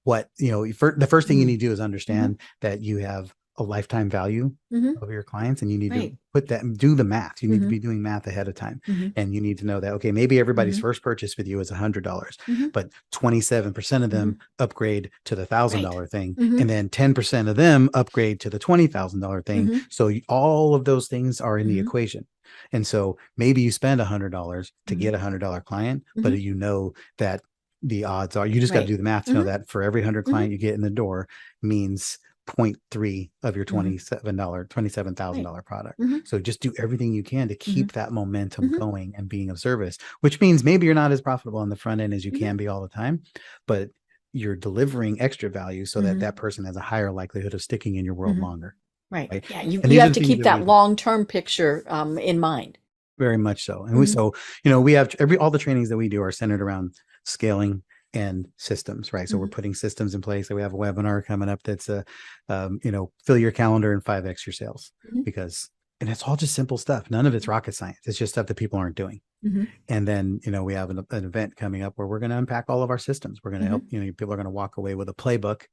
what, the first thing you Mm-hmm. need to do is Mm-hmm. understand that you have a lifetime value Mm-hmm. of your clients, and you need to Right. put that, do the math. You need to Mm-hmm. be doing math ahead of time. Mm-hmm. And you need to know that, okay, maybe everybody's Mm-hmm. first purchase with you is $100, Mm-hmm. but 27% of them upgrade to the Right. $1,000 thing. Mm-hmm. And then 10% of them upgrade to the $20,000 thing. Mm-hmm. So all of those things are in the Mm-hmm. equation. And so maybe you spend $100 to Mm-hmm. get a $100 client, Mm-hmm. but you know that the odds are, you just got to Right. do the math to know Mm-hmm. that for every 100 Mm-hmm. client you get in the door means 0.3 of your Mm-hmm. Right. $27,000 product. Mm-hmm. So just do everything you can to Mm-hmm. keep that momentum Mm-hmm. going and being of service, which means maybe you're not as profitable on the front end as you Mm-hmm. can be all the time, but you're delivering extra value so that Mm-hmm. that person has a higher likelihood of sticking in your world Mm-hmm. longer. Right. Right. Yeah. And You these are have the to things keep that we that do. long-term picture in mind. Very much so. And Mm-hmm. so, we have all the trainings that we do are centered around scaling and systems, right? So we're putting systems in place. So we have a webinar coming up that's fill your calendar and 5x your sales, Mm-hmm. because, and it's all just simple stuff. None of it's rocket science. It's just stuff that people aren't doing. Mm-hmm. And then, we have an event coming up where we're going to unpack all of our systems. We're going to help, people are going to walk away with a playbook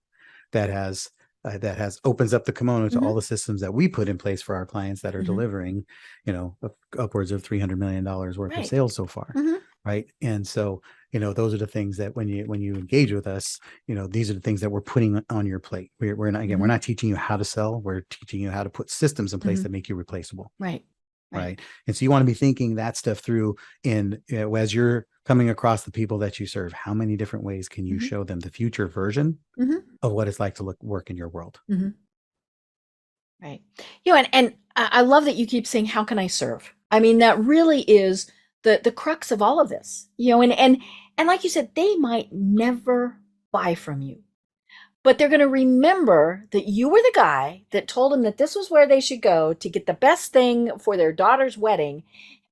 that has opens up the kimono to Mm-hmm. all the systems that we put in place for our clients that are delivering, upwards of $300 million worth of Right. sales so far. Mm-hmm. Right. And so, those are the things that when you engage with us, these are the things that we're putting on your plate. We're not, again, we're not teaching you how to sell. We're teaching you how to put systems in place that make you replaceable. Right. Right. And so you want to be thinking that stuff through as you're coming across the people that you serve, how many different ways can you show them the future version of what it's like to work in your world? Mm-hmm. Right. And I love that you keep saying, how can I serve? I mean, that really is the crux of all of this, and like you said, they might never buy from you, but they're going to remember that you were the guy that told them that this was where they should go to get the best thing for their daughter's wedding.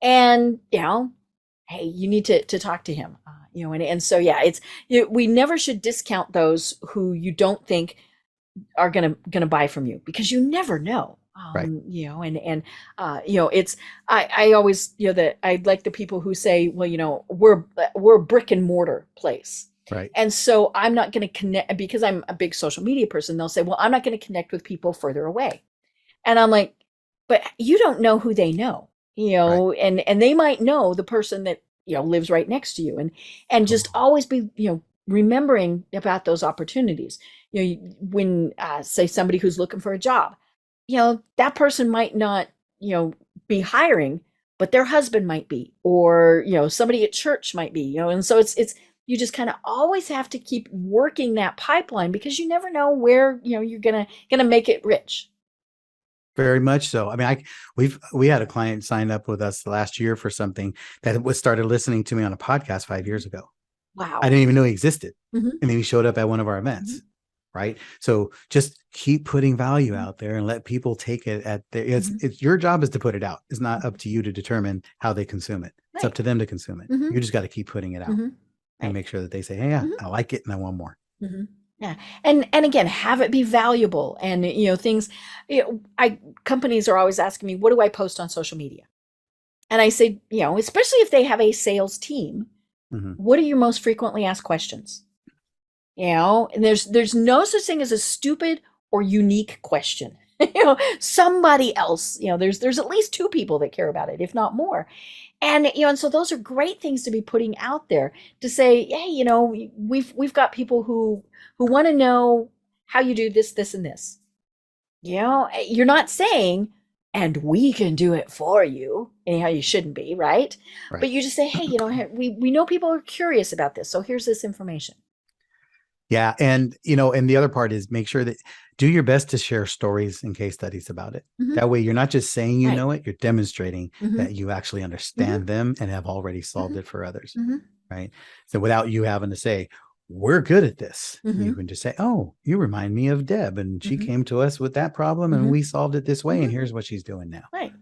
And, hey, you need to talk to him, and so, yeah, we never should discount those who you don't think are gonna buy from you, because you never know. Right. It's I always, that I like the people who say, well, we're a brick and mortar place. Right. And so I'm not going to connect, because I'm a big social media person. They'll say, well, I'm not going to connect with people further away. And I'm like, but you don't know who they know, Right. and they might know the person that, lives right next to you, and just always be, remembering about those opportunities. When say somebody who's looking for a job, that person might not, be hiring, but their husband might be, or, somebody at church might be, and so it's you just kind of always have to keep working that pipeline, because you never know where, you're gonna make it rich. Very much so. I mean, we had a client sign up with us last year for something that started listening to me on a podcast 5 years ago. Wow. I didn't even know he existed. Mm-hmm. And then he showed up at one of our events. Right. So just keep putting value out there and let people take it at their, it's your job is to put it out. It's not up to you to determine how they consume it. It's up to them to consume it. You just got to keep putting it out and make sure that they say, hey, yeah, I like it and I want more. Yeah. And again, have it be valuable. And, things, companies are always asking me, what do I post on social media? And I say, especially if they have a sales team, what are your most frequently asked questions? And there's no such thing as a stupid or unique question. Somebody else, there's at least two people that care about it, if not more. And, and so those are great things to be putting out there, to say, hey, we've got people who want to know how you do this, this, and this. You're not saying, and we can do it for you. Anyhow, you shouldn't be, right? But you just say, hey, we know people are curious about this, so here's this information. Yeah. And, and the other part is make sure that do your best to share stories and case studies about it. That way you're not just saying you know it, you're demonstrating that you actually understand them and have already solved it for others. Right. So without you having to say, we're good at this, you can just say, oh, you remind me of Deb, and she came to us with that problem and we solved it this way. And here's what she's doing now. Right.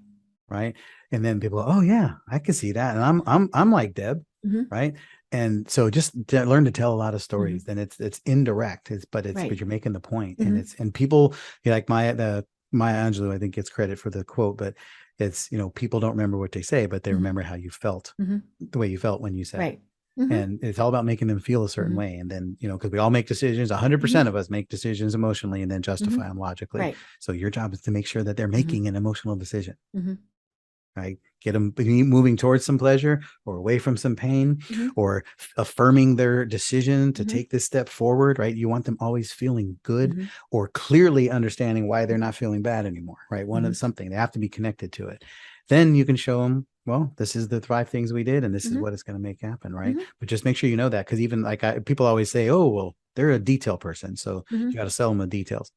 Right. And then people, oh yeah, I can see that. And I'm like Deb. Right. And so just learn to tell a lot of stories. And it's indirect, but you're making the point. And people, like Maya Angelou, I think, gets credit for the quote, but it's, people don't remember what they say, but they remember how you felt, the way you felt when you said it. And it's all about making them feel a certain way. And then, because we all make decisions, 100% of us make decisions emotionally and then justify them logically. Right. So your job is to make sure that they're making an emotional decision, Mm-hmm. right? Get them moving towards some pleasure or away from some pain, or affirming their decision to take this step forward, right? You want them always feeling good or clearly understanding why they're not feeling bad anymore, right? Something, they have to be connected to it. Then you can show them, well, this is the 5 things we did, and this is what it's going to make happen, right? But just make sure you know that, because even people always say, oh, well, they're a detail person, so you got to sell them the details.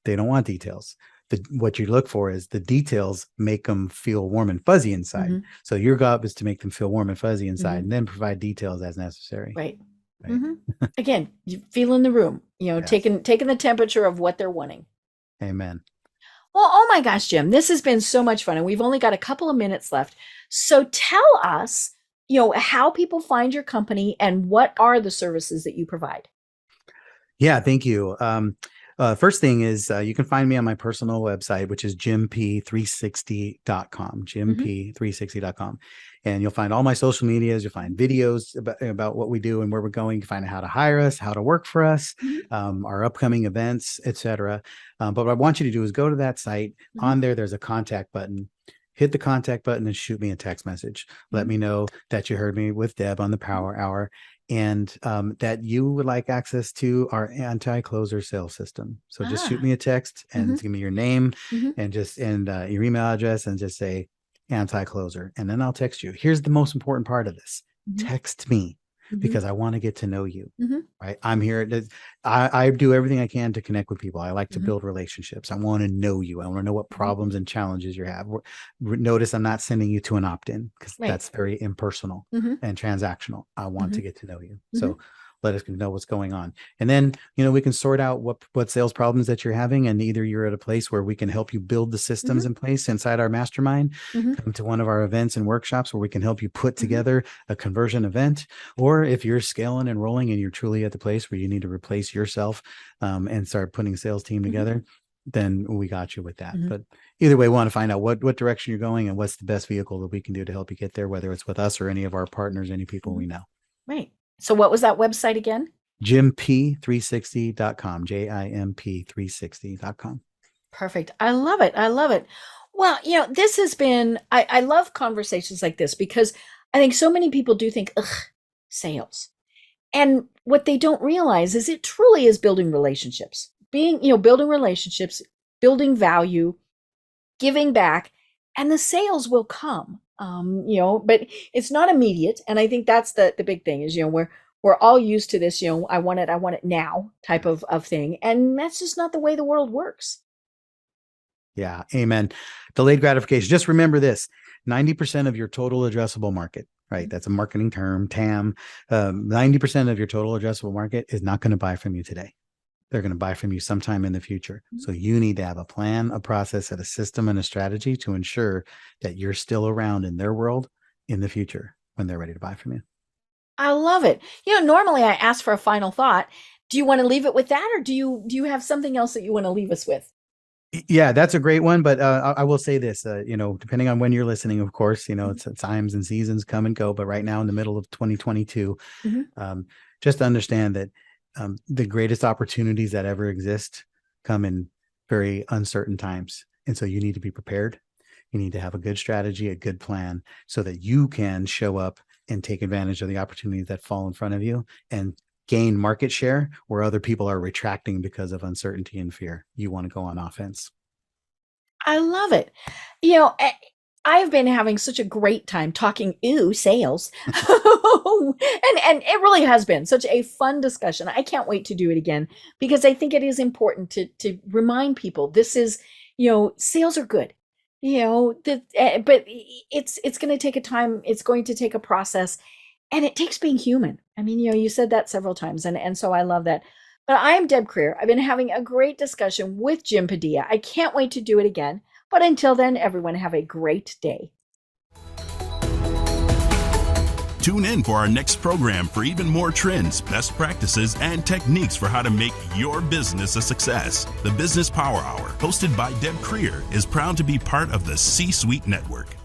They don't want details. What you look for is the details make them feel warm and fuzzy inside. So your job is to make them feel warm and fuzzy inside, and then provide details as necessary. Right. Again, you feel in the room, taking the temperature of what they're wanting. Amen. Well, oh my gosh, Jim, this has been so much fun, and we've only got a couple of minutes left. So tell us, how people find your company and what are the services that you provide? Yeah, thank you. First thing is you can find me on my personal website, which is jimp360.com, jimp360.com. And you'll find all my social medias. You'll find videos about what we do and where we're going. You can find out how to hire us, how to work for us, our upcoming events, etc. But what I want you to do is go to that site. On there, there's a contact button. Hit the contact button and shoot me a text message. Let me know that you heard me with Deb on the Power Hour, and that you would like access to our anti-closer sales system. So just shoot me a text and give me your name and your email address and just say anti-closer. And then I'll text you. Here's the most important part of this. Text me, because I want to get to know you, right? I'm here. I do everything I can to connect with people. I like to build relationships. I want to know you. I want to know what problems and challenges you have. Notice I'm not sending you to an opt-in, because that's very impersonal and transactional. I want to get to know you. So let us know what's going on. And then, we can sort out what sales problems that you're having. And either you're at a place where we can help you build the systems in place inside our mastermind, come to one of our events and workshops where we can help you put together a conversion event. Or if you're scaling and rolling and you're truly at the place where you need to replace yourself and start putting a sales team together, then we got you with that. But either way, we want to find out what direction you're going and what's the best vehicle that we can do to help you get there, whether it's with us or any of our partners, any people we know. Right. So what was that website again? jimp360.com, jimp360.com. Perfect. I love it. I love it. Well, this has been, I love conversations like this, because I think so many people do think, sales. And what they don't realize is it truly is building relationships, building relationships, building value, giving back, and the sales will come. But it's not immediate. And I think that's the big thing is, we're all used to this, I want it now type of thing. And that's just not the way the world works. Yeah. Amen. Delayed gratification. Just remember this, 90% of your total addressable market, right? That's a marketing term, TAM. 90% of your total addressable market is not going to buy from you today. They're going to buy from you sometime in the future. So you need to have a plan, a process, and a system and a strategy to ensure that you're still around in their world in the future when they're ready to buy from you. I love it. Normally I ask for a final thought. Do you want to leave it with that, or do you have something else that you want to leave us with? Yeah, that's a great one. But I will say this, depending on when you're listening, of course, it's times and seasons come and go. But right now in the middle of 2022, just understand that the greatest opportunities that ever exist come in very uncertain times. And so you need to be prepared. You need to have a good strategy, a good plan, so that you can show up and take advantage of the opportunities that fall in front of you and gain market share where other people are retracting because of uncertainty and fear. You want to go on offense. I love it. I've been having such a great time talking sales. and it really has been such a fun discussion. I can't wait to do it again, because I think it is important to remind people this is, sales are good, but it's going to take a time. It's going to take a process, and it takes being human. I mean, you said that several times, and so I love that. But I am Deb Creer. I've been having a great discussion with Jim Padilla. I can't wait to do it again. But until then, everyone have a great day. Tune in for our next program for even more trends, best practices, and techniques for how to make your business a success. The Business Power Hour, hosted by Deb Creer, is proud to be part of the C-Suite Network.